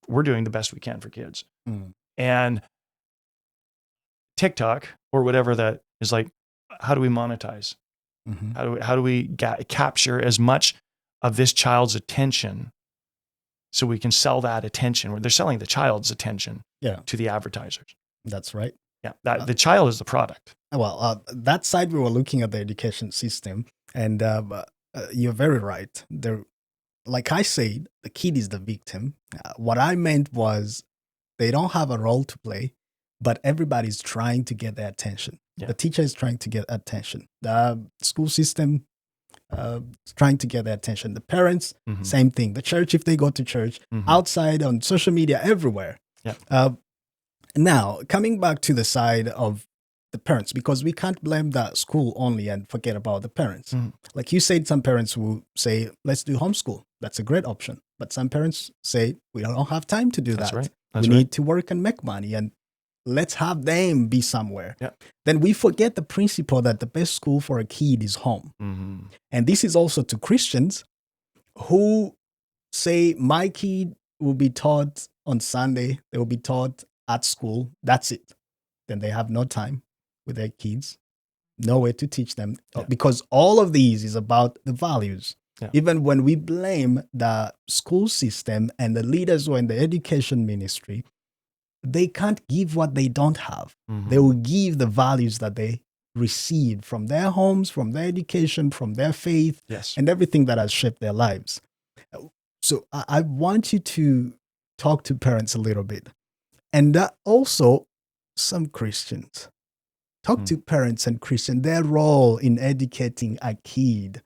We're doing the best we can for kids. And TikTok or whatever that is like, how do we monetize? How do we capture as much of this child's attention so we can sell that attention, where they're selling the child's attention to the advertisers? That's right. Yeah, the child is the product. Well, that side we were looking at the education system, and you're very right. Like I said, the kid is the victim. What I meant was they don't have a role to play, but everybody's trying to get their attention. The teacher is trying to get attention. The school system is trying to get their attention. The parents, same thing. The church, if they go to church, outside, on social media, everywhere. Now, coming back to the side of the parents, because we can't blame the school only and forget about the parents. Like you said, some parents will say, let's do homeschool. That's a great option. But some parents say, we don't have time to do that. Right. We need to work and make money, and let's have them be somewhere. Then we forget the principle that the best school for a kid is home. And this is also to Christians who say, my kid will be taught on Sunday. They will be taught at school. That's it. Then they have no time with their kids, nowhere to teach them, because all of these is about the values. Even when we blame the school system and the leaders who are in the education ministry, they can't give what they don't have. They will give the values that they received from their homes, from their education, from their faith, and everything that has shaped their lives. So I want you to talk to parents a little bit. And also some Christians. Talk to parents and Christians, their role in educating a kid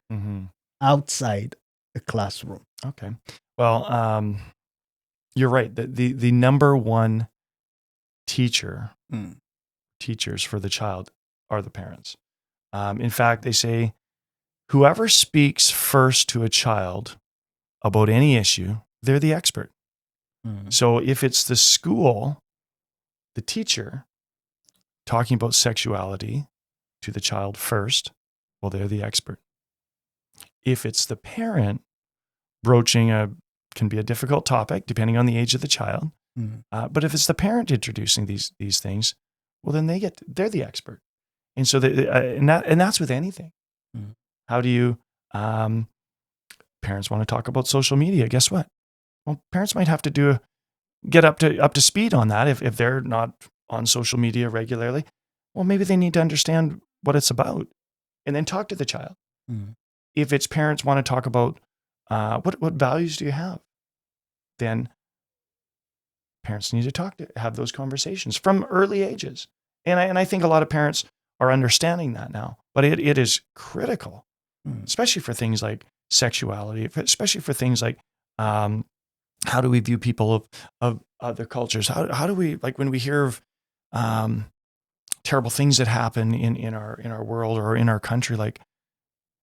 outside the classroom. Okay. Well, you're right. The number one teachers for the child are the parents. In fact, they say, whoever speaks first to a child about any issue, they're the expert. So if it's the school, the teacher, talking about sexuality to the child first, well, they're the expert. If it's the parent broaching can be a difficult topic depending on the age of the child, but if it's the parent introducing these things, well, then they're the expert. And so and that's with anything. How do you parents want to talk about social media? Guess what? Well, parents might have to get up to speed on that if they're not on social media regularly. Well, maybe they need to understand what it's about and then talk to the child. If it's parents want to talk about what values do you have, then parents need to have those conversations from early ages. And I think a lot of parents are understanding that now, but it is critical, especially for things like sexuality, especially for things like how do we view people of other cultures? How do we, like when we hear of terrible things that happen in our world or in our country, like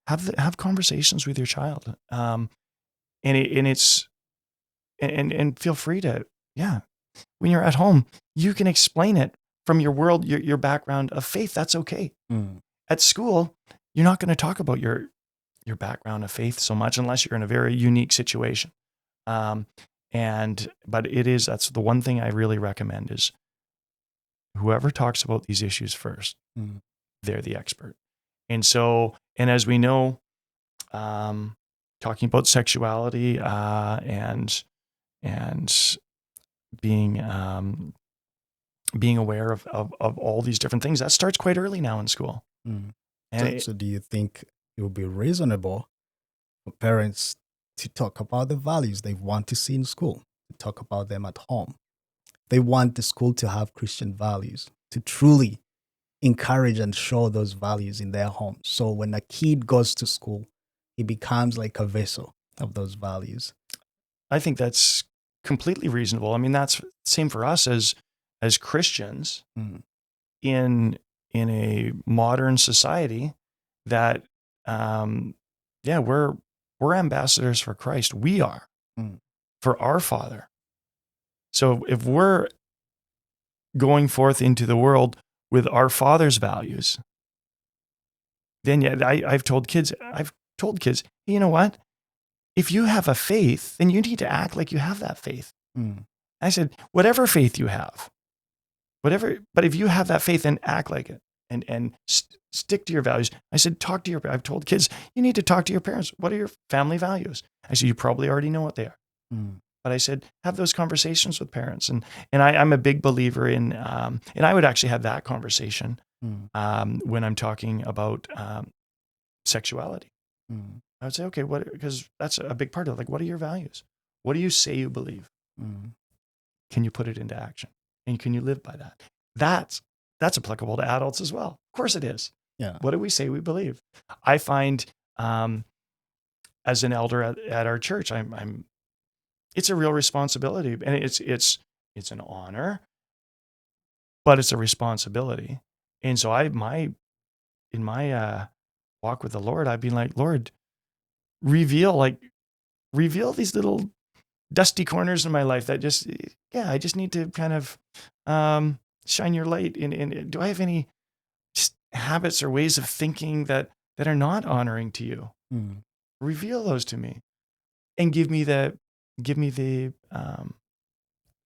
have conversations with your child. it's and feel free to, yeah, when you're at home, you can explain it from your world, your background of faith. That's okay. At school, you're not going to talk about your background of faith so much unless you're in a very unique situation. But that's the one thing I really recommend is whoever talks about these issues first, they're the expert. And so, and as we know, talking about sexuality and being aware of all these different things, that starts quite early now in school. And So do you think it would be reasonable for parents to talk about the values they want to see in school, to talk about them at home? They want the school to have Christian values, to truly encourage and show those values in their home. So when a kid goes to school, he becomes like a vessel of those values. I think that's completely reasonable. I mean, that's same for us as Christians in a modern society that, we're ambassadors for Christ. We are for our Father. So if we're going forth into the world with our Father's values, then I've told kids, you know what? If you have a faith, then you need to act like you have that faith. I said, whatever faith you have, but if you have that faith, then act like it and stick to your values. I said, I've told kids, you need to talk to your parents. What are your family values? I said, you probably already know what they are. But I said, have those conversations with parents. And I'm a big believer in, and I would actually have that conversation when I'm talking about sexuality. I would say, okay, because that's a big part of it. Like, what are your values? What do you say you believe? Can you put it into action? And can you live by that? That's applicable to adults as well. Of course it is. Yeah. What do we say we believe? I find as an elder at our church, it's a real responsibility, and it's an honor, but it's a responsibility. And so in my walk with the Lord, I've been like, Lord, reveal these little dusty corners in my life that I just need to kind of shine your light in. Do I have any just habits or ways of thinking that are not honoring to you? Reveal those to me and give me the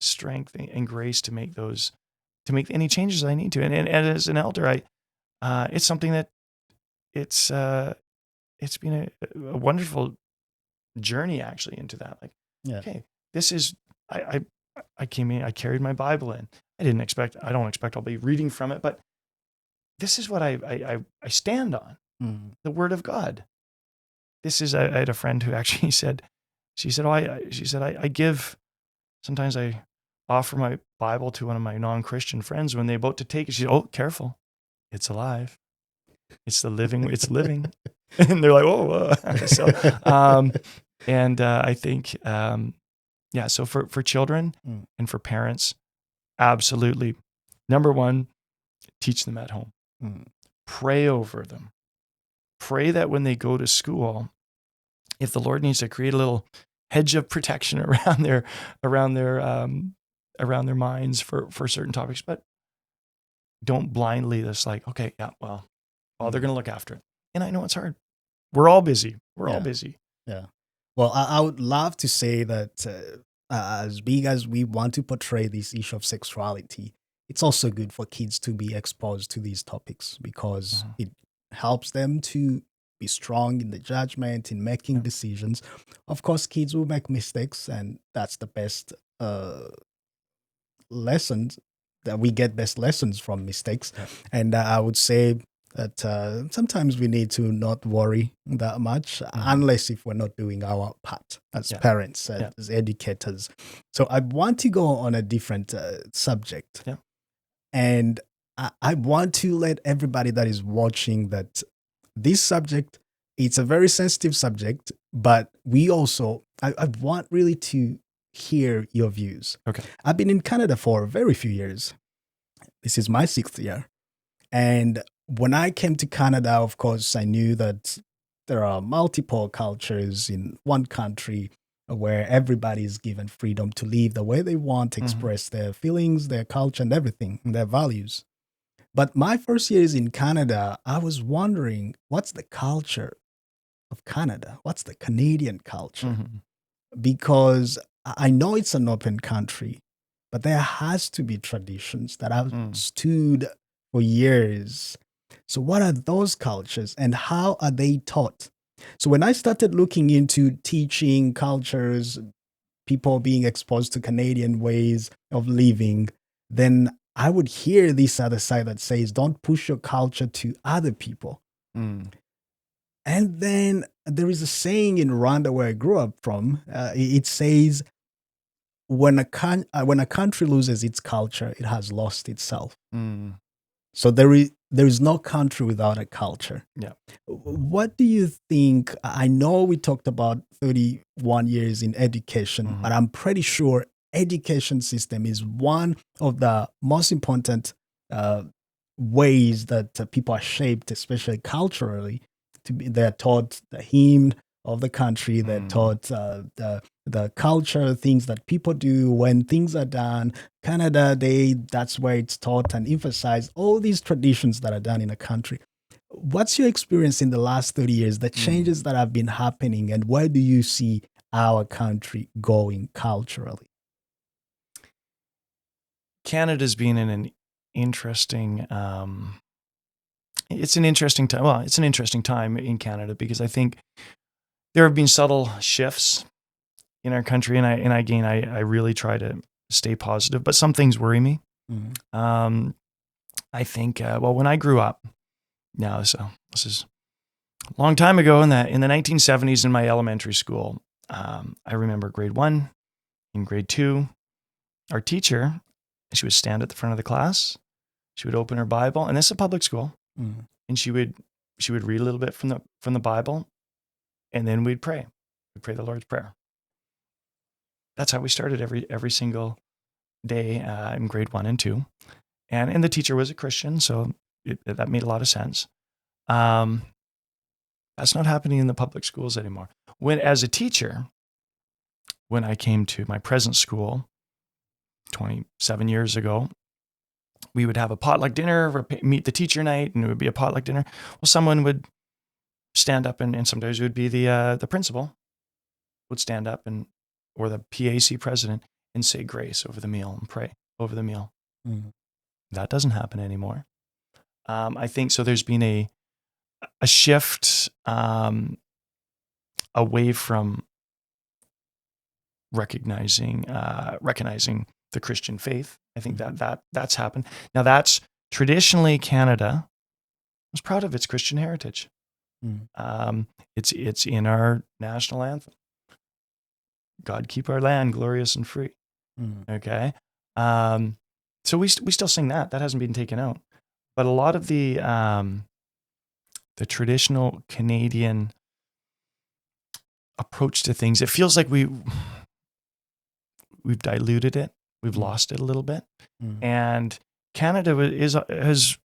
strength and grace to make any changes I need to. And as an elder, it's something that it's been a wonderful journey actually into that. Like, okay, this is, I came in, I carried my Bible in. I don't expect I'll be reading from it, but this is what I stand on, the Word of God. I had a friend who actually said, I give, sometimes I offer my Bible to one of my non-Christian friends when they're about to take it. She said, oh, careful, it's alive. It's living. And they're like, oh, so, and I think, so for children and for parents, absolutely. Number one, teach them at home. Pray over them. Pray that when they go to school, if the Lord needs to create a little hedge of protection around their minds for certain topics, but don't blindly just like, okay, yeah, well, they're going to look after it. And I know it's hard. We're all busy. All busy. Yeah. Well, I would love to say that as big as we want to portray this issue of sexuality, it's also good for kids to be exposed to these topics because it helps them to be strong in the judgment, in making decisions. Of course, kids will make mistakes, and that's the best lessons that we get best lessons from mistakes. And I would say that sometimes we need to not worry that much unless if we're not doing our part as parents, as educators. So I want to go on a different subject. Yeah. And I want to let everybody that is watching that this subject, it's a very sensitive subject, but we also, I want really to hear your views. Okay. I've been in Canada for a very few years. This is my 6th year. And when I came to Canada, of course, I knew that there are multiple cultures in one country. where everybody is given freedom to live the way they want, to express their feelings, their culture, and everything, and their values. But my first years in Canada, I was wondering, what's the culture of Canada? What's the Canadian culture? Because I know it's an open country, but there has to be traditions that have stood for years. So what are those cultures and how are they taught? So when I started looking into teaching cultures, people being exposed to Canadian ways of living, then I would hear this other side that says, don't push your culture to other people. And then there is a saying in Rwanda where I grew up from. It says, when a country loses its culture, it has lost itself. So there is no country without a culture. Yeah. What do you think? I know we talked about 31 years in education, but I'm pretty sure education system is one of the most important ways that people are shaped, especially culturally. They're taught the hymn of the country. They're taught the culture, things that people do when things are done. Canada, that's where it's taught and emphasized, all these traditions that are done in a country. What's your experience in the last 30 years, the changes that have been happening, and where do you see our country going culturally? Canada's been in an interesting it's an interesting time. Well, it's an interesting time in Canada because I think there have been subtle shifts in our country, and I really try to stay positive, but some things worry me. I think when I grew up, now this is a long time ago, in the 1970s in my elementary school, I remember grade 1 and grade 2, our teacher, she would stand at the front of the class, she would open her Bible, and this is a public school, and she would read a little bit from the Bible, and then we'd pray. We'd pray the Lord's Prayer. That's how we started every single day in grade 1 and 2. And the teacher was a Christian, so that made a lot of sense. That's not happening in the public schools anymore. As a teacher, when I came to my present school 27 years ago, we would have a potluck dinner, or meet the teacher night, and it would be a potluck dinner. Well, someone would stand up, and sometimes it would be the principal would stand up, or the PAC president, and say grace over the meal and pray over the meal. That doesn't happen anymore. I think so. There's been a shift away from recognizing the Christian faith. I think that's happened. Now, that's traditionally Canada was proud of its Christian heritage. It's in our national anthem. God keep our land glorious and free. Okay. So we still sing that. That hasn't been taken out. But a lot of the traditional Canadian approach to things, it feels like we've diluted it. We've lost it a little bit. And Canada has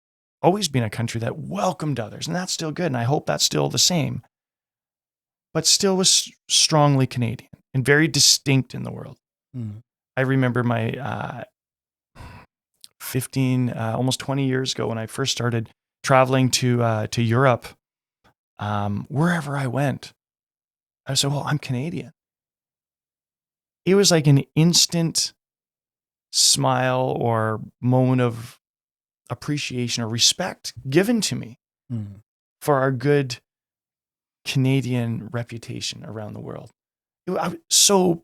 always been a country that welcomed others, and that's still good. And I hope that's still the same, but still was strongly Canadian and very distinct in the world. I remember my 15, almost 20 years ago when I first started traveling to Europe, wherever I went, I said, well, I'm Canadian. It was like an instant smile or moment of appreciation or respect given to me for our good Canadian reputation around the world. I was so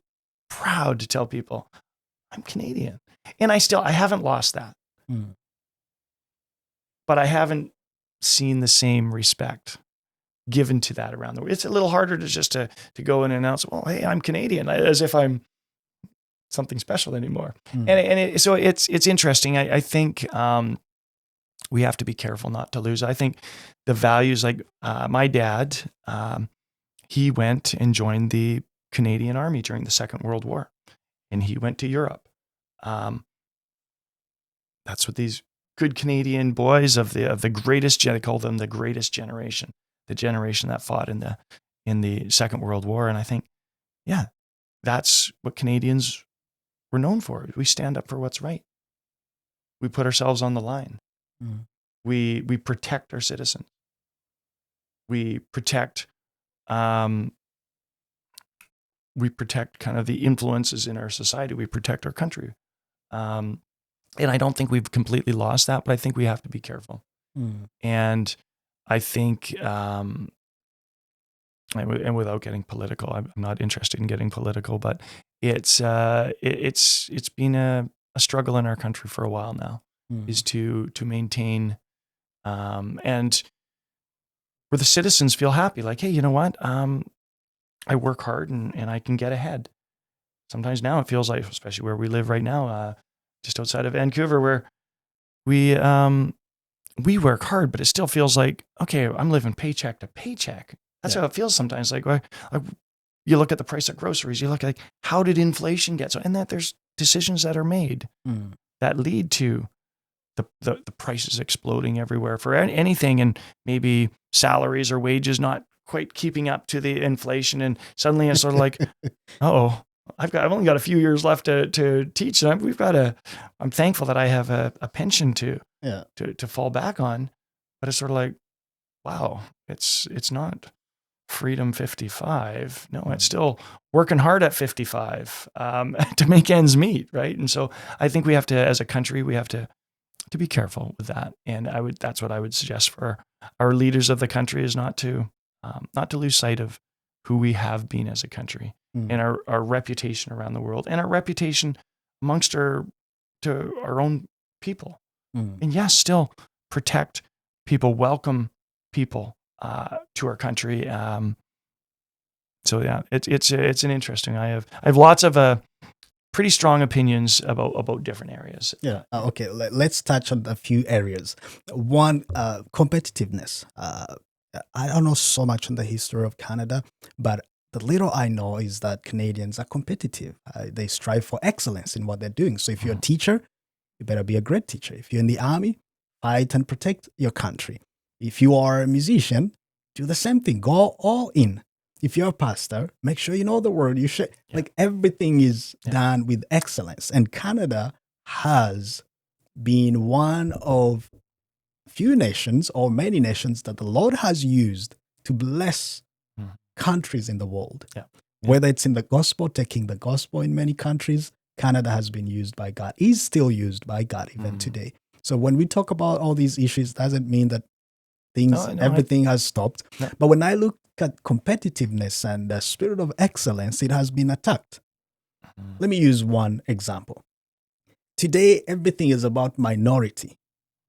proud to tell people I'm Canadian. And I haven't lost that. But I haven't seen the same respect given to that around the world. It's a little harder to go and announce, well, hey, I'm Canadian, as if I'm something special anymore. So it's interesting. I think we have to be careful not to lose. I think the values, like my dad, he went and joined the Canadian Army during the Second World War, and he went to Europe. That's what these good Canadian boys of the greatest, they call them the greatest generation, the generation that fought in the Second World War. And I think, yeah, that's what Canadians were known for. We stand up for what's right. We put ourselves on the line. Mm. We protect our citizens. We protect kind of the influences in our society. We protect our country. And I don't think we've completely lost that, but I think we have to be careful. Mm. And I think, and without getting political, I'm not interested in getting political, but it's been a struggle in our country for a while now, is to maintain, and where the citizens feel happy, like, hey, you know what? I work hard and I can get ahead. Sometimes now it feels like, especially where we live right now, just outside of Vancouver, where we work hard, but it still feels like, okay, I'm living paycheck to paycheck. That's how it feels sometimes. Like you look at the price of groceries, you look at, like, how did inflation get so, and that there's decisions that are made that lead to the prices exploding everywhere for anything, and maybe salaries or wages not quite keeping up to the inflation, and suddenly it's sort of like, I've only got a few years left to teach. And I'm thankful that I have a pension to fall back on, but it's sort of like, wow, it's not freedom 55. No, it's still working hard at 55 to make ends meet, right? And so I think we have to, as a country, we have to be careful with that. And that's what I would suggest for our leaders of the country, is not to lose sight of who we have been as a country, and our reputation around the world, and our reputation amongst our own people. And yes, still protect people, welcome people to our country. So yeah, it's an interesting. I have lots of pretty strong opinions about different areas. Yeah. Okay. Let's touch on a few areas. One, competitiveness. I don't know so much on the history of Canada, but the little I know is that Canadians are competitive. They strive for excellence in what they're doing. So if you're a teacher, you better be a great teacher. If you're in the army, fight and protect your country. If you are a musician, do the same thing. Go all in. If you're a pastor, make sure you know the word. You should, like, everything is done with excellence. And Canada has been one of few nations, or many nations, that the Lord has used to bless countries in the world. Whether it's in the gospel, taking the gospel in many countries, Canada has been used by God, is still used by God even today. So when we talk about all these issues, doesn't mean that everything has stopped. No. But when I look at competitiveness and the spirit of excellence, it has been attacked. Let me use one example. Today, everything is about minority.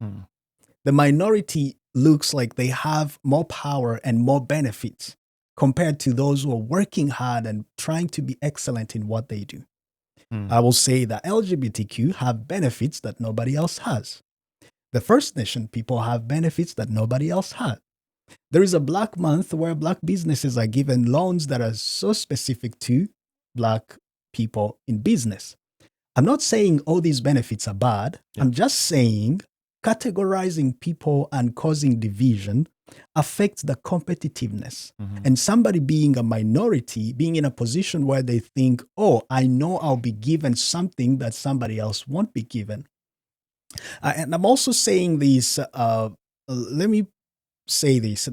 The minority looks like they have more power and more benefits compared to those who are working hard and trying to be excellent in what they do. I will say that LGBTQ have benefits that nobody else has. The First Nation people have benefits that nobody else has. There is a Black Month where Black businesses are given loans that are so specific to Black people in business. I'm not saying all these benefits are bad. I'm just saying categorizing people and causing division affects the competitiveness. And somebody being a minority, being in a position where they think, oh, I know I'll be given something that somebody else won't be given. And I'm also saying this, let me say this.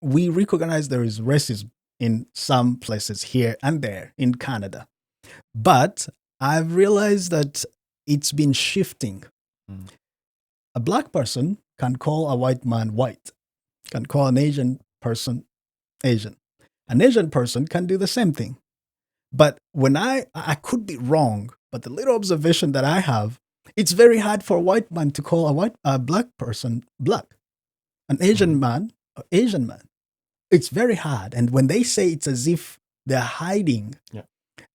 We recognize there is racism in some places here and there in Canada. But I've realized that it's been shifting. A Black person can call a white man white, can call an Asian person Asian. An Asian person can do the same thing. But when I could be wrong, but the little observation that I have, it's very hard for a white man to call a Black person Black. An Asian man, Asian man. It's very hard. And when they say, it's as if they're hiding.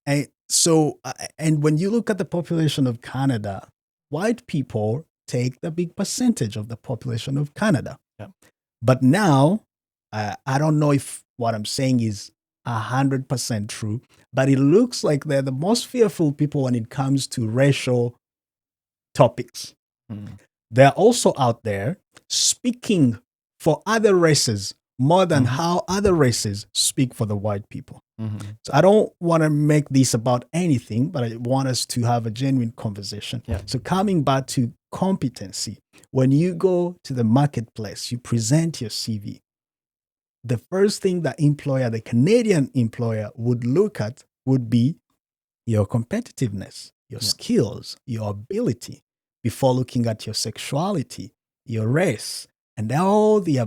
And so, and when you look at the population of Canada, white people take the big percentage of the population of Canada. But now, I don't know if what I'm saying is 100% true, but it looks like they're the most fearful people when it comes to racial topics. They're also out there speaking for other races more than how other races speak for the white people. Mhm. So I don't want to make this about anything, but I want us to have a genuine conversation. Yeah. So coming back to competency, when you go to the marketplace, you present your CV. The first thing the Canadian employer would look at would be your competitiveness, your Yeah. skills, your ability, before looking at your sexuality, your race, and all the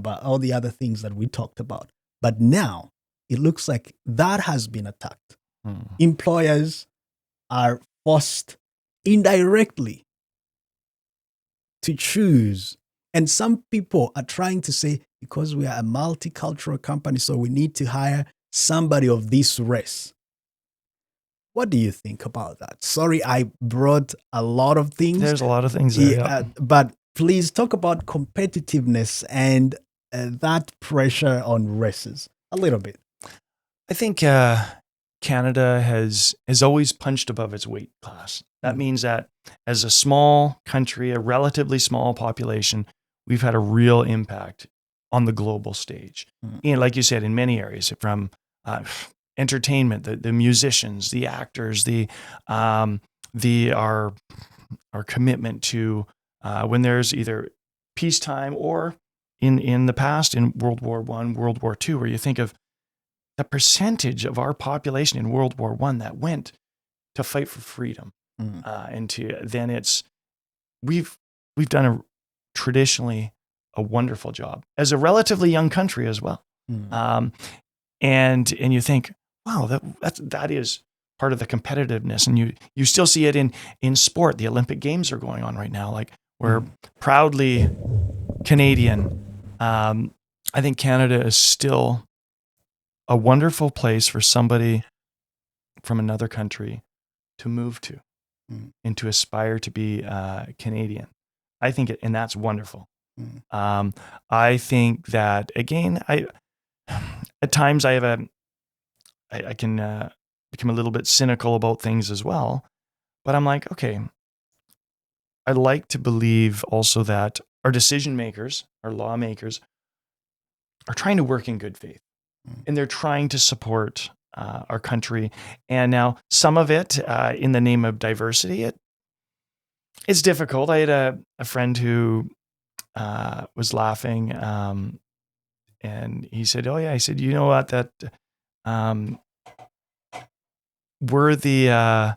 other things that we talked about. But now it looks like that has been attacked. Mm. Employers are forced indirectly to choose. And some people are trying to say, because we are a multicultural company, so we need to hire somebody of this race. What do you think about that? Sorry, I brought a lot of things. There's a lot of things there. Yeah. But please talk about competitiveness and that pressure on races a little bit. I think Canada has always punched above its weight class. That means that as a small country, a relatively small population, we've had a real impact on the global stage. You know, like you said, in many areas, from entertainment, the musicians, the actors, our commitment to when there's either peacetime or in the past, in World War I, World War II, where you think of the percentage of our population in World War I that went to fight for freedom, and we've done traditionally a wonderful job as a relatively young country as well, and you think, wow, that is part of the competitiveness, and you still see it in sport. The Olympic Games are going on right now, like we're proudly Canadian. I think Canada is still a wonderful place for somebody from another country to move to and to aspire to be Canadian. I think and that's wonderful. I think that, again, at times I can become a little bit cynical about things as well, but I'm like, okay, I like to believe also that our decision makers, our lawmakers, are trying to work in good faith, and they're trying to support our country. And now some of it, in the name of diversity, it's difficult. I had a friend who was laughing, and he said, "Oh yeah," I said, "You know what? That we're the."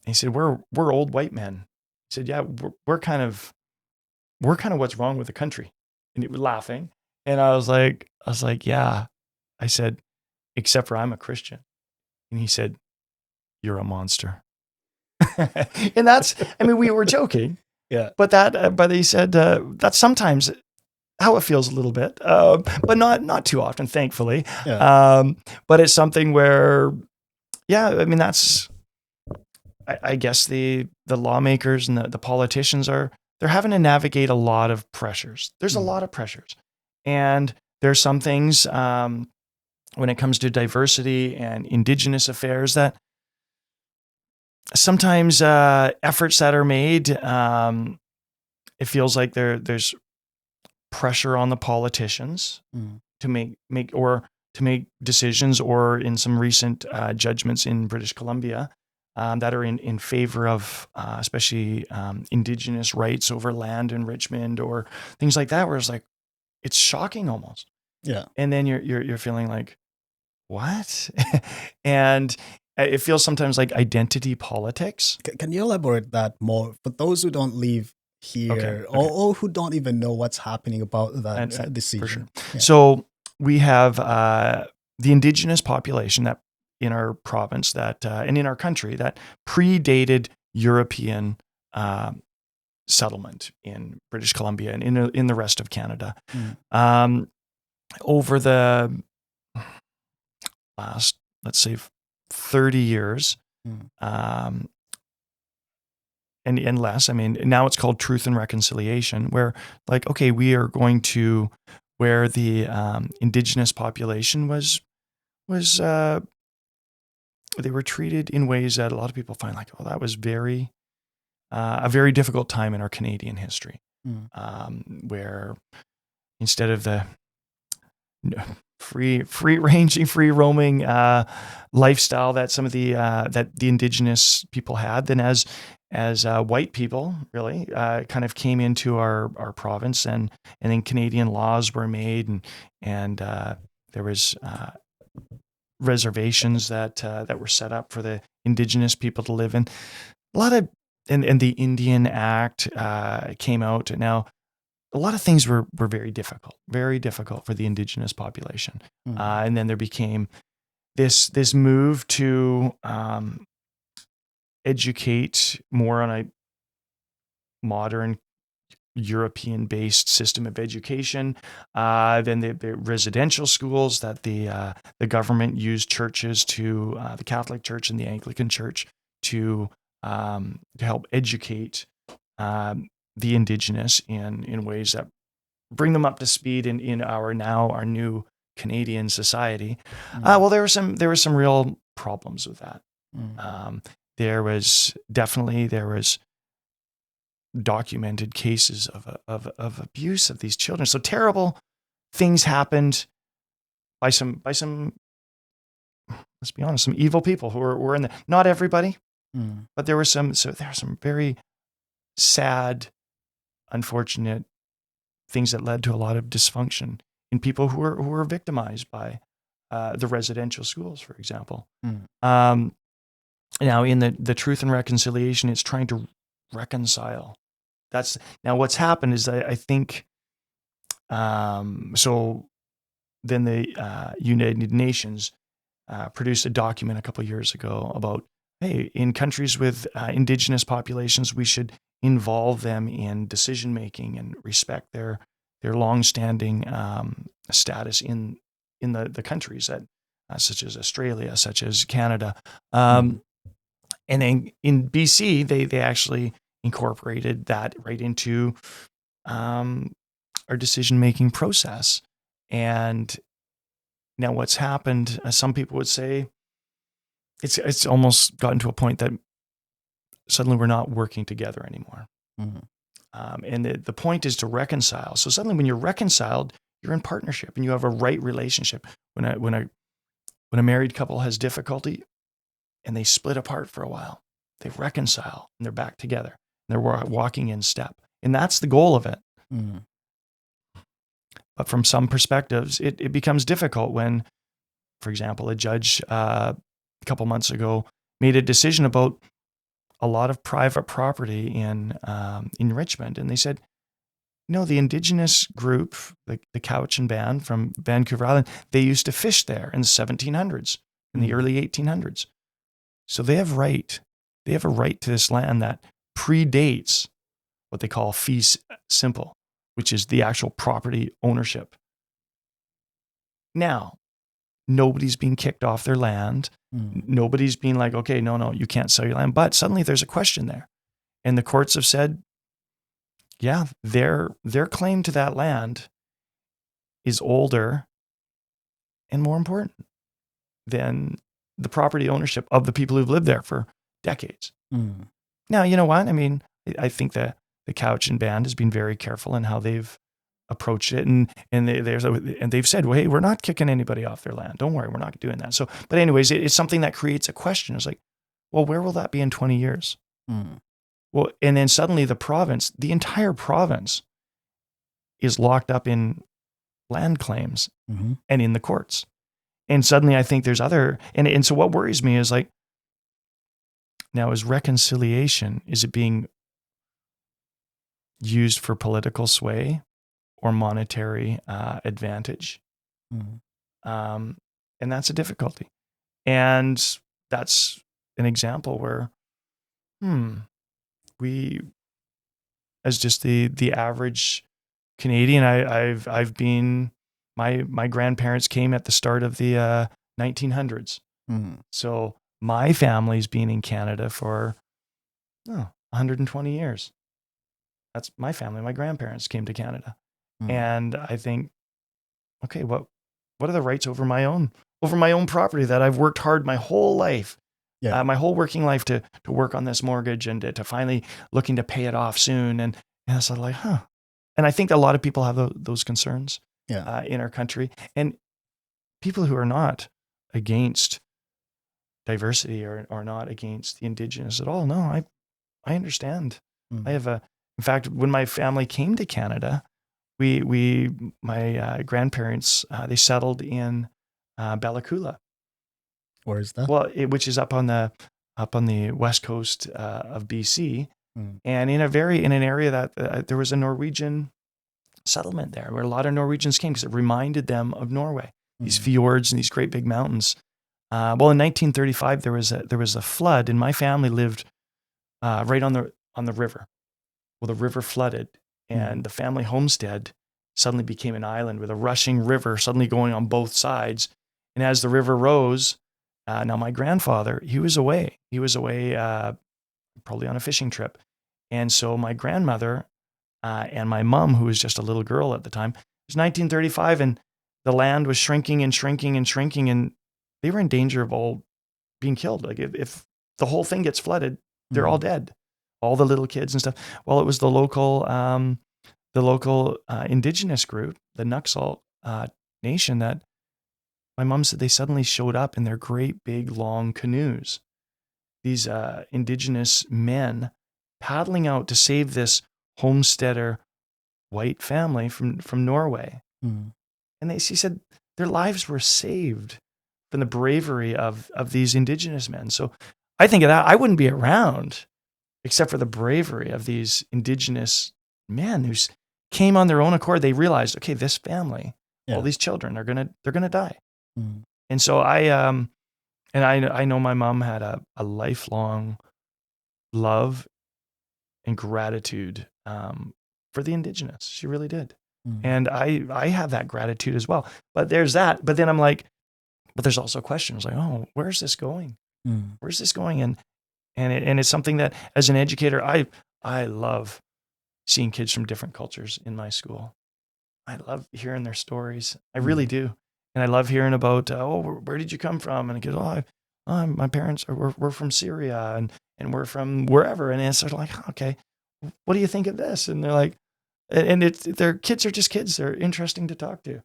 He said, "We're old white men." He said, "Yeah, we're kind of what's wrong with the country," and he was laughing, and I was like, "Yeah." I said, "Except for I'm a Christian," and he said, "You're a monster." And that's, I mean, we were joking, Yeah. but he said that's sometimes how it feels a little bit, but not too often, thankfully. Yeah. But it's something where, yeah, I mean, I guess the lawmakers and the politicians they're having to navigate a lot of pressures. There's a lot of pressures, and there's some things when it comes to diversity and Indigenous affairs that sometimes efforts that are made, it feels like there's pressure on the politicians to make decisions, or in some recent judgments in British Columbia that are in favor of especially Indigenous rights over land enrichment or things like that, where it's like, it's shocking almost. Yeah. And then you're feeling like, what? And it feels sometimes like identity politics. Can you elaborate that more for those who don't live here, Okay. or who don't even know what's happening about that decision? For sure. Yeah. So we have the Indigenous population that in our province that and in our country that predated European settlement in British Columbia and in the rest of Canada. Over the last, let's say, 30 years, and less. I mean, now it's called Truth and Reconciliation, where, like, okay, we are going to where the Indigenous population was they were treated in ways that a lot of people find like, oh, that was a very difficult time in our Canadian history, where instead of the free ranging, free roaming lifestyle that some of the indigenous people had. Then as white people really kind of came into our province, and then Canadian laws were made, and there was reservations that were set up for the indigenous people to live in. A lot of and the Indian Act came out. Now, a lot of things were very difficult for the indigenous population. And then there became this move to educate more on a modern European-based system of education. Then the residential schools that the government used churches to the Catholic Church and the Anglican Church to help educate the indigenous in ways that bring them up to speed in our new Canadian society. Well, there were some real problems with that. There was documented cases of abuse of these children. So terrible things happened by some let's be honest, some evil people who were in there. Not everybody, but there were some very sad, unfortunate things that led to a lot of dysfunction in people who were victimized by the residential schools, for example. Now, in the Truth and Reconciliation, it's trying to reconcile. Now what's happened is I think so. Then the United Nations produced a document a couple of years ago about, hey, in countries with indigenous populations, we should involve them in decision making and respect their long-standing status in the countries that such as Australia, such as Canada, and then in BC they actually incorporated that right into our decision making process. And now what's happened? Some people would say it's almost gotten to a point that suddenly we're not working together anymore. And the point is to reconcile. So suddenly when you're reconciled, you're in partnership and you have a right relationship. When a married couple has difficulty and they split apart for a while, they reconcile and they're back together. And they're walking in step. And that's the goal of it. But from some perspectives, it becomes difficult when, for example, a judge a couple months ago made a decision about a lot of private property in Richmond. And they said, the indigenous group, the Cowichan band from Vancouver Island, they used to fish there in the 1700s, in the early 1800s. So they have a right to this land that predates what they call fee simple, which is the actual property ownership. Now, nobody's being kicked off their land. Nobody's being like, okay, no, you can't sell your land. But suddenly there's a question there. And the courts have said, yeah, their claim to that land is older and more important than the property ownership of the people who've lived there for decades. Now, you know what? I mean, I think the Cowichan band has been very careful in how they've approached it, and they've said, well, hey, we're not kicking anybody off their land. Don't worry, we're not doing that. So, but anyways, it's something that creates a question. It's like, well, where will that be in 20 years? Well, and then suddenly the entire province is locked up in land claims and in the courts. And suddenly I think there's and so what worries me is like, now is reconciliation, is it being used for political sway or monetary advantage? And that's a difficulty. And that's an example where, we, as just the average Canadian, I've been, my grandparents came at the start of the 1900s. So my family's been in Canada for 120 years. That's my family. My grandparents came to Canada. And I think, okay, what are the rights over my own property that I've worked hard my whole life, my whole working life to work on this mortgage and to finally looking to pay it off soon. And it's like, And I think a lot of people have those concerns. Yeah. in our country, and people who are not against diversity or not against the Indigenous at all. No, I understand. I have in fact, when my family came to Canada, my grandparents, they settled in Bellacoola. Where is that? Well, which is up on the west coast of BC, Mm. and in an area that there was a Norwegian settlement there, where a lot of Norwegians came because it reminded them of Norway. These fjords and these great big mountains. Well, in 1935, there was a flood, and my family lived right on the river. Well, the river flooded, and the family homestead suddenly became an island with a rushing river suddenly going on both sides. And as the river rose, now my grandfather, he was away. He was away probably on a fishing trip. And so my grandmother and my mom, who was just a little girl at the time, it was 1935, and the land was shrinking and shrinking and shrinking, and they were in danger of all being killed. Like if the whole thing gets flooded, they're all dead, all the little kids and stuff. Well, it was the local indigenous group, the Nuxal nation, that my mom said they suddenly showed up in their great big long canoes. These indigenous men paddling out to save this homesteader white family from Norway. And she said their lives were saved from the bravery of these indigenous men. So I think of that, I wouldn't be around except for the bravery of these indigenous men who came on their own accord. They realized, okay, this family, all these children, they're gonna die. And so I know my mom had a lifelong love and gratitude for the indigenous. She really did. And I have that gratitude as well. But there's that. But then I'm like, but there's also questions like, oh, where's this going? Where's this going? And it's something that, as an educator, I love seeing kids from different cultures in my school. I love hearing their stories. I really do. And I love hearing about, where did you come from? And it goes, my parents we're from Syria, and we're from wherever. And it's sort of like, okay, what do you think of this? And they're like, and their kids are just kids. They're interesting to talk to.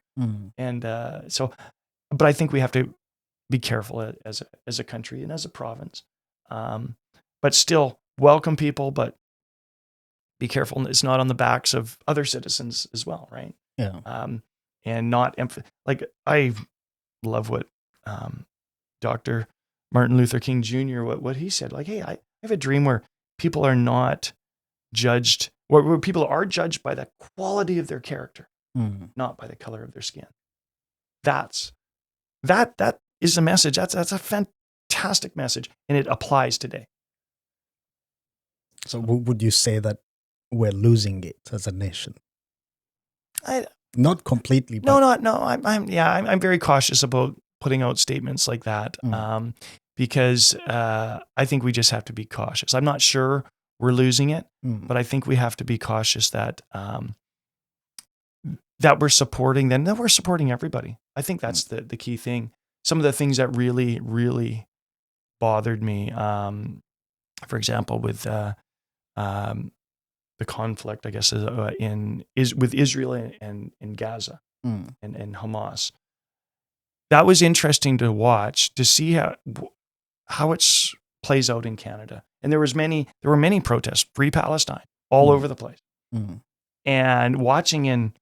And but I think we have to be careful as a country and as a province. But still welcome people, but be careful. It's not on the backs of other citizens as well, right? Yeah. And not like I love what Dr. Martin Luther King Jr. what he said. Like, hey, I have a dream where people are not judged, where people are judged by the quality of their character, not by the color of their skin. That is the message. That's a fantastic message, and it applies today. So would you say that we're losing it as a nation? Not completely. But No. I'm very cautious about putting out statements like that because I think we just have to be cautious. I'm not sure we're losing it, but I think we have to be cautious that we're supporting them, that we're supporting everybody. I think that's the key thing. Some of the things that really, really bothered me, for example, with the conflict, I guess, with Israel and Gaza and Hamas. That was interesting to watch, to see how it plays out in Canada. And there were many protests, Free Palestine, all over the place. And watching in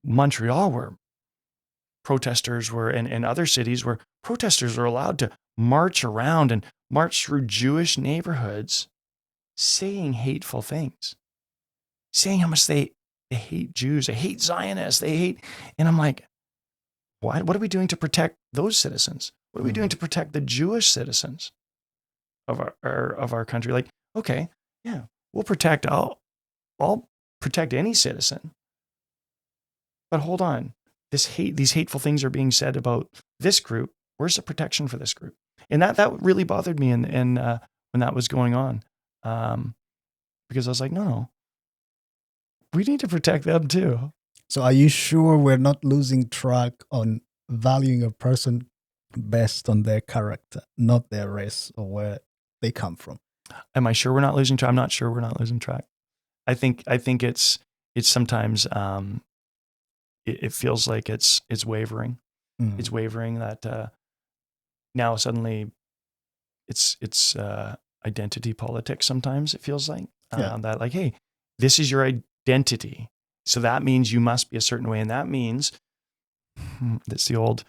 Montreal, where protesters were, and other cities where protesters were allowed to march around and march through Jewish neighborhoods, saying hateful things, saying how much they hate Jews, they hate Zionists, and I'm like, what are we doing to protect those citizens? What are we doing to protect the Jewish citizens of our country? Like, okay, yeah, we'll protect, I'll protect any citizen. But hold on, these hateful things are being said about this group. Where's the protection for this group? And that really bothered me, and when that was going on, because I was like, no, we need to protect them too. So are you sure we're not losing track on valuing a person based on their character, not their race or where they come from? Am I sure we're not losing track? I'm not sure we're not losing track. I think it's sometimes it feels like it's wavering. It's wavering that now suddenly it's identity politics. Sometimes it feels like that, like, hey, this is your identity, so that means you must be a certain way, and that means that's the old.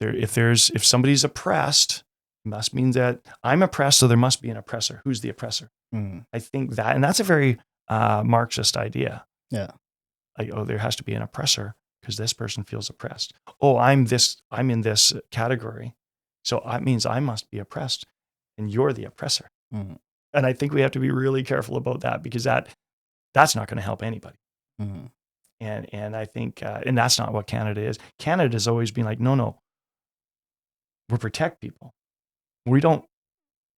If somebody's oppressed, it must mean that I'm oppressed, so there must be an oppressor. Who's the oppressor? I think that, and that's a very Marxist idea. Yeah. Like, oh, there has to be an oppressor because this person feels oppressed. Oh, I'm in this category, so it means I must be oppressed, and you're the oppressor. And I think we have to be really careful about that, because that's not going to help anybody. And I think, and that's not what Canada is. Canada's always been like, no, we protect people. We're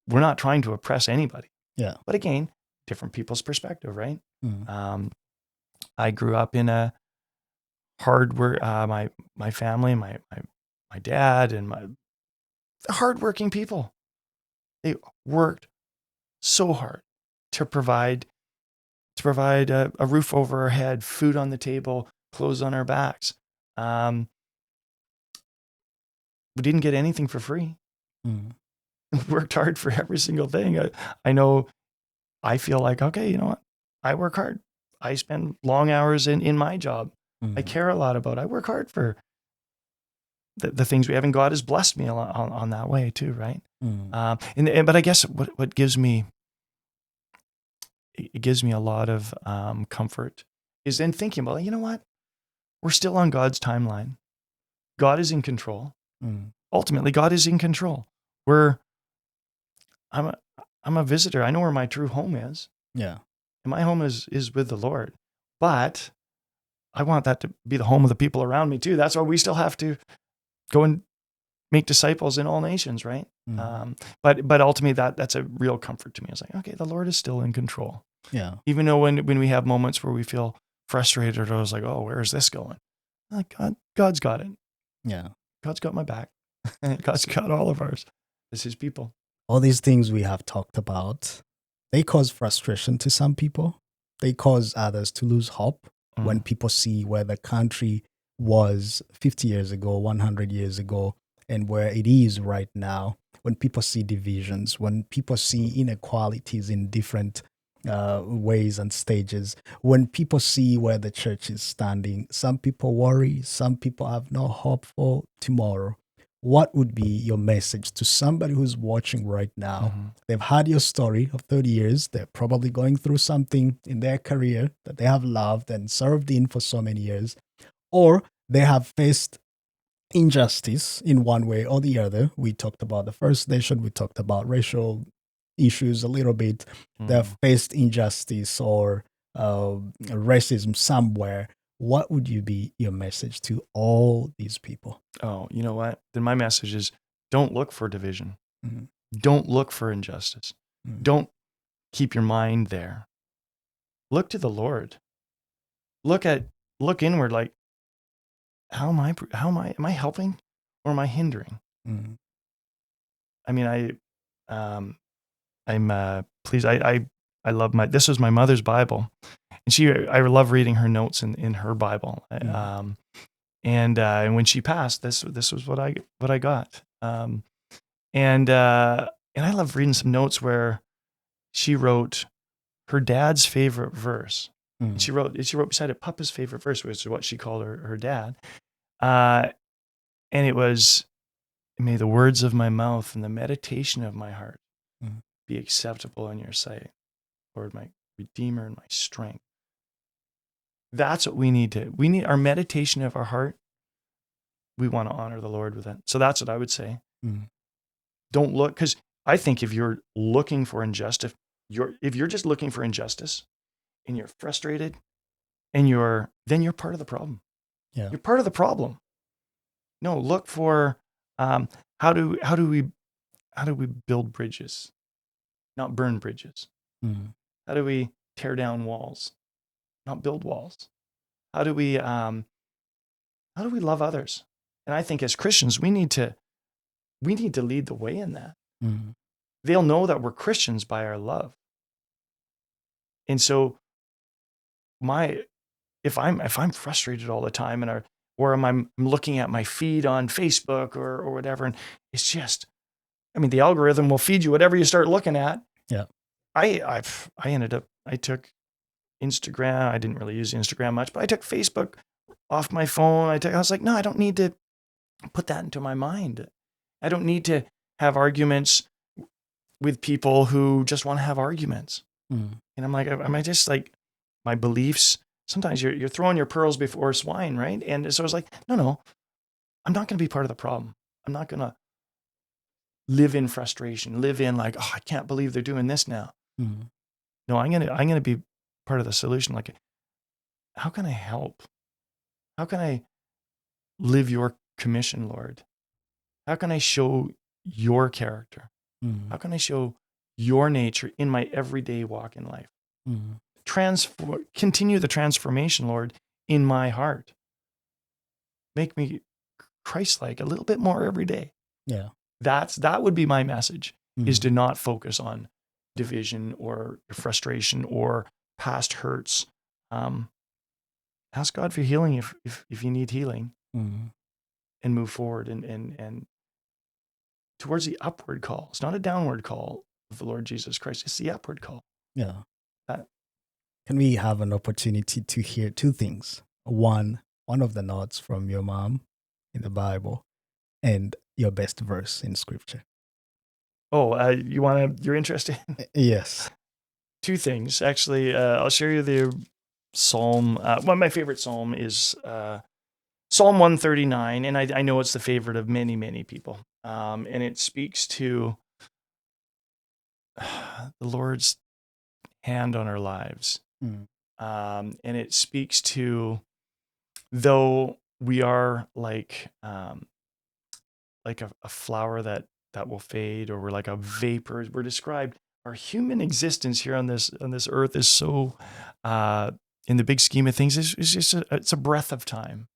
not trying to oppress anybody. Yeah. But again, different people's perspective, right? I grew up in a hard work. My family, my dad, and my hardworking people. They worked so hard to provide a roof over our head, food on the table, clothes on our backs. We didn't get anything for free. Worked hard for every single thing. I know. I feel like, okay, you know what? I work hard. I spend long hours in my job. I care a lot about. I work hard for the things we have, and God has blessed me a lot on that way too, right? But I guess what gives me a lot of comfort is in thinking about, you know what? We're still on God's timeline. God is in control. Ultimately, God is in control. I'm a visitor. I know where my true home is. Yeah. And my home is with the Lord. But I want that to be the home of the people around me too. That's why we still have to go and make disciples in all nations, right? But ultimately, that's a real comfort to me. It's like, okay, the Lord is still in control. Yeah. Even though when we have moments where we feel frustrated, or I was like, oh, where is this going? Like, God's got it. Yeah. God's got my back. God's got all of ours as his people. All these things we have talked about, they cause frustration to some people. They cause others to lose hope when people see where the country was 50 years ago, 100 years ago, and where it is right now. When people see divisions, when people see inequalities in different ways and stages, when people see where the church is standing, some people worry, some people have no hope for tomorrow. What would be your message to somebody who's watching right now? They've had your story of 30 years. They're probably going through something in their career that they have loved and served in for so many years, or they have faced injustice in one way or the other. We talked about the First Nation. We talked about racial issues a little bit. They've faced injustice or racism somewhere. What would you be your message to all these people? Oh, you know what? Then my message is, don't look for division. Don't look for injustice. Don't keep your mind there. Look to the Lord. Look inward, like, am I helping, or am I hindering? I mean, I'm pleased. I love this was my mother's Bible, and I love reading her notes in her Bible. And when she passed, this was what I got. And I love reading some notes where she wrote her dad's favorite verse. And she wrote beside it Papa's favorite verse, which is what she called her dad. And it was, may the words of my mouth and the meditation of my heart be acceptable in your sight, Lord, my Redeemer and my strength. That's what we need our meditation of our heart. We want to honor the Lord with it. So that's what I would say. Don't look, because I think if you're looking for injustice, if you're just looking for injustice and you're frustrated and then you're part of the problem. Yeah. You're part of the problem. No, look for how do we build bridges, not burn bridges? How do we tear down walls, not build walls? How do we love others? And I think as Christians, we need to lead the way in that. They'll know that we're Christians by our love. And so my if I'm frustrated all the time or I'm looking at my feed on Facebook or whatever, and it's just, I mean, the algorithm will feed you whatever you start looking at. Yeah. I took Instagram. I didn't really use Instagram much, but I took Facebook off my phone. I was like, no, I don't need to put that into my mind. I don't need to have arguments with people who just want to have arguments. And I'm like, am I just like, my beliefs? Sometimes you're throwing your pearls before swine, right? And so I was like, no, I'm not going to be part of the problem. I'm not going to live in frustration, live in like, oh, I can't believe they're doing this now. No, I'm gonna be part of the solution. Like, how can I help? How can I live your commission, Lord? How can I show your character? How can I show your nature in my everyday walk in life? Continue the transformation, Lord, in my heart. Make me Christ-like a little bit more every day. Yeah. That would be my message, is to not focus on division or frustration or past hurts. Ask God for healing if you need healing, and move forward and towards the upward call. It's not a downward call of the Lord Jesus Christ. It's the upward call. Yeah. Can we have an opportunity to hear two things? One of the notes from your mom in the Bible, and your best verse in Scripture. Oh, you're interested? Yes. Two things, actually. I'll share you the Psalm. One of my favorite Psalm is Psalm 139, and I know it's the favorite of many, many people. And it speaks to the Lord's hand on our lives. And it speaks to, though we are like a flower that will fade, or we're like a vapor, we're described, our human existence here on this earth is so, in the big scheme of things, it's just it's a breath of time.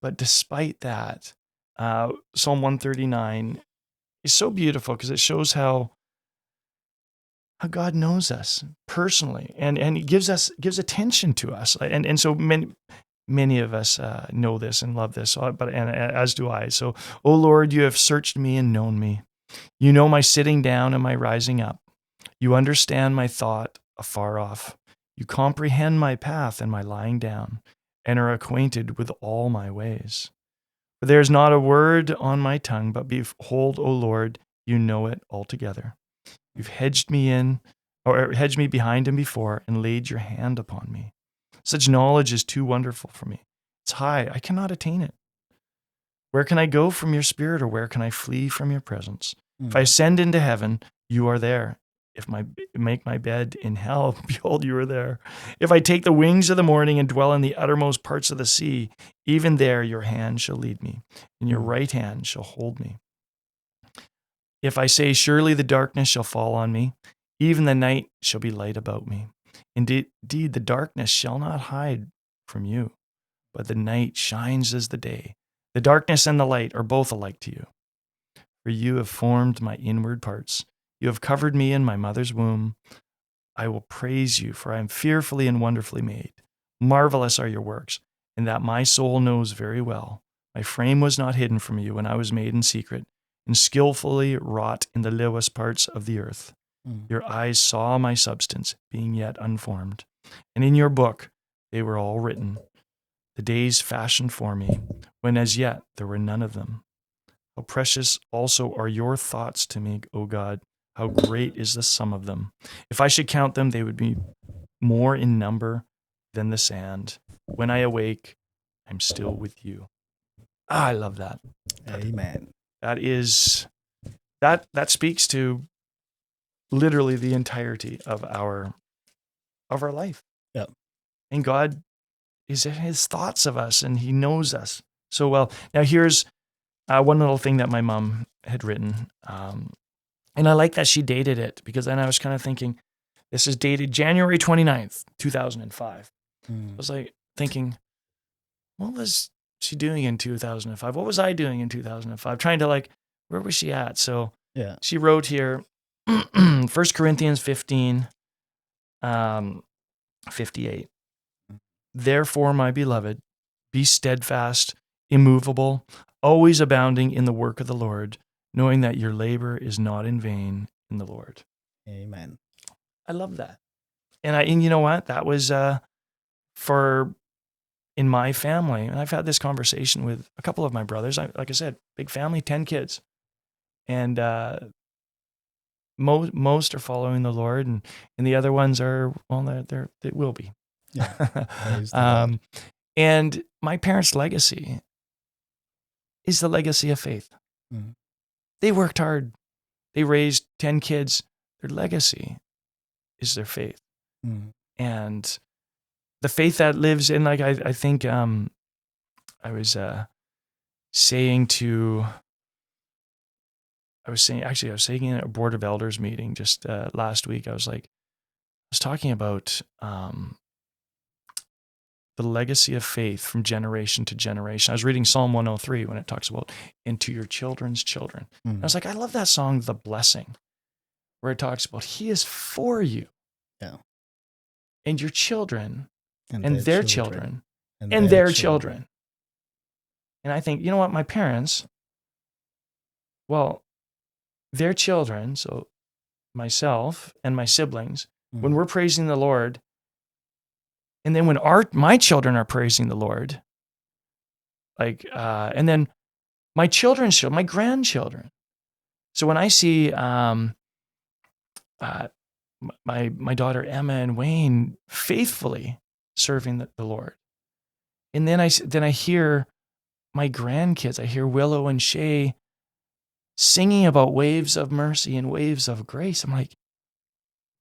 But despite that, Psalm 139 is so beautiful because it shows how God knows us personally, and he gives attention to us, and so many of us know this and love this, but as do I. So, O Lord, you have searched me and known me. You know my sitting down and my rising up. You understand my thought afar off. You comprehend my path and my lying down, and are acquainted with all my ways. For there is not a word on my tongue, but behold, O Lord, you know it altogether. You've hedged me behind and before, and laid your hand upon me. Such knowledge is too wonderful for me. It's high, I cannot attain it. Where can I go from your spirit, or where can I flee from your presence? If I ascend into heaven, you are there. If I make my bed in hell, behold, you are there. If I take the wings of the morning and dwell in the uttermost parts of the sea, even there your hand shall lead me, and your right hand shall hold me. If I say, surely the darkness shall fall on me, even the night shall be light about me. Indeed, the darkness shall not hide from you, but the night shines as the day. The darkness and the light are both alike to you. For you have formed my inward parts. You have covered me in my mother's womb. I will praise you, for I am fearfully and wonderfully made. Marvelous are your works, and that my soul knows very well. My frame was not hidden from you when I was made in secret, and skillfully wrought in the lowest parts of the earth. Your eyes saw my substance, being yet unformed. And in your book they were all written, the days fashioned for me, when as yet there were none of them. How precious also are your thoughts to me, O God. How great is the sum of them. If I should count them, they would be more in number than the sand. When I awake, I'm still with you. I love that. Amen. That speaks to literally the entirety of our life. Yep. And God is in his thoughts of us, and he knows us so well. Now here's one little thing that my mom had written. And I like that she dated it, because then I was kind of thinking, this is dated January 29th, 2005. I was like thinking, what was she doing in 2005? What was I doing in 2005? Trying to like, where was she at? So Yeah. she wrote here, 1 Corinthians 15, 58. Therefore, my beloved, be steadfast, immovable, always abounding in the work of the Lord, knowing that your labor is not in vain in the Lord. Amen. I love that. And you know what? That was for in my family. And I've had this conversation with a couple of my brothers. Like I said, big family, 10 kids. And most are following the Lord, and the other ones are, well, they will be. Yeah. Praise the Lord. And my parents' legacy is the legacy of faith. Mm. They worked hard. They raised 10 kids. Their legacy is their faith. Mm. And the faith that lives in, like, I think I was saying in a board of elders meeting just last week. I was talking about the legacy of faith from generation to generation. I was reading Psalm 103 when it talks about, and to your children's children. Mm. I was like, I love that song, The Blessing, where it talks about he is for you. Yeah. And your children, and their their children, and and their children. And I think, you know what, my parents, well, their children, so myself and my siblings, when we're praising the Lord, and then when my children are praising the Lord, and then my children's children, my grandchildren. So when I see my daughter Emma and Wayne faithfully serving the Lord, and then I hear my grandkids, I hear Willow and Shay singing about waves of mercy and waves of grace. I'm like,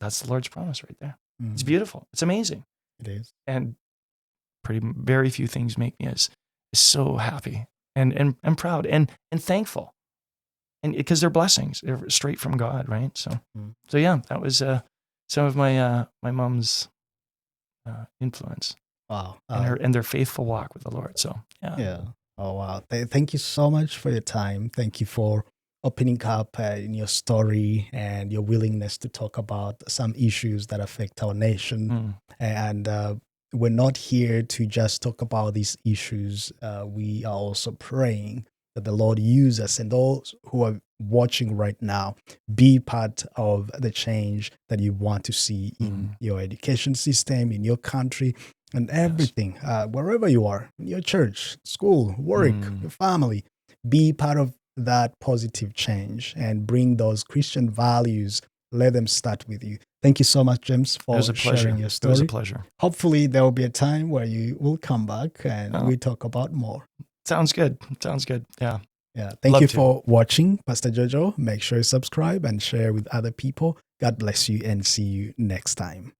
that's the Lord's promise right there. Mm. It's beautiful. It's amazing. It is. And very few things make me as so happy and proud and thankful. And because they're blessings, they're straight from God, right? So yeah, that was some of my mom's influence. Wow. And their faithful walk with the Lord. So yeah. Yeah. Oh wow. Thank you so much for your time. Thank you for opening up in your story and your willingness to talk about some issues that affect our nation. And we're not here to just talk about these issues. We are also praying that the Lord use us, and those who are watching right now, be part of the change that you want to see in your education system, in your country, and everything, wherever you are, in your church, school, work, your family. Be part of that positive change and bring those Christian values. Let them start with you. Thank you so much, James, for sharing your story. It was a pleasure. Hopefully there will be a time where you will come back and we talk about more. Sounds good. Yeah. Yeah. Thank you for watching, Pastor Jojo. Make sure you subscribe and share with other people. God bless you and see you next time.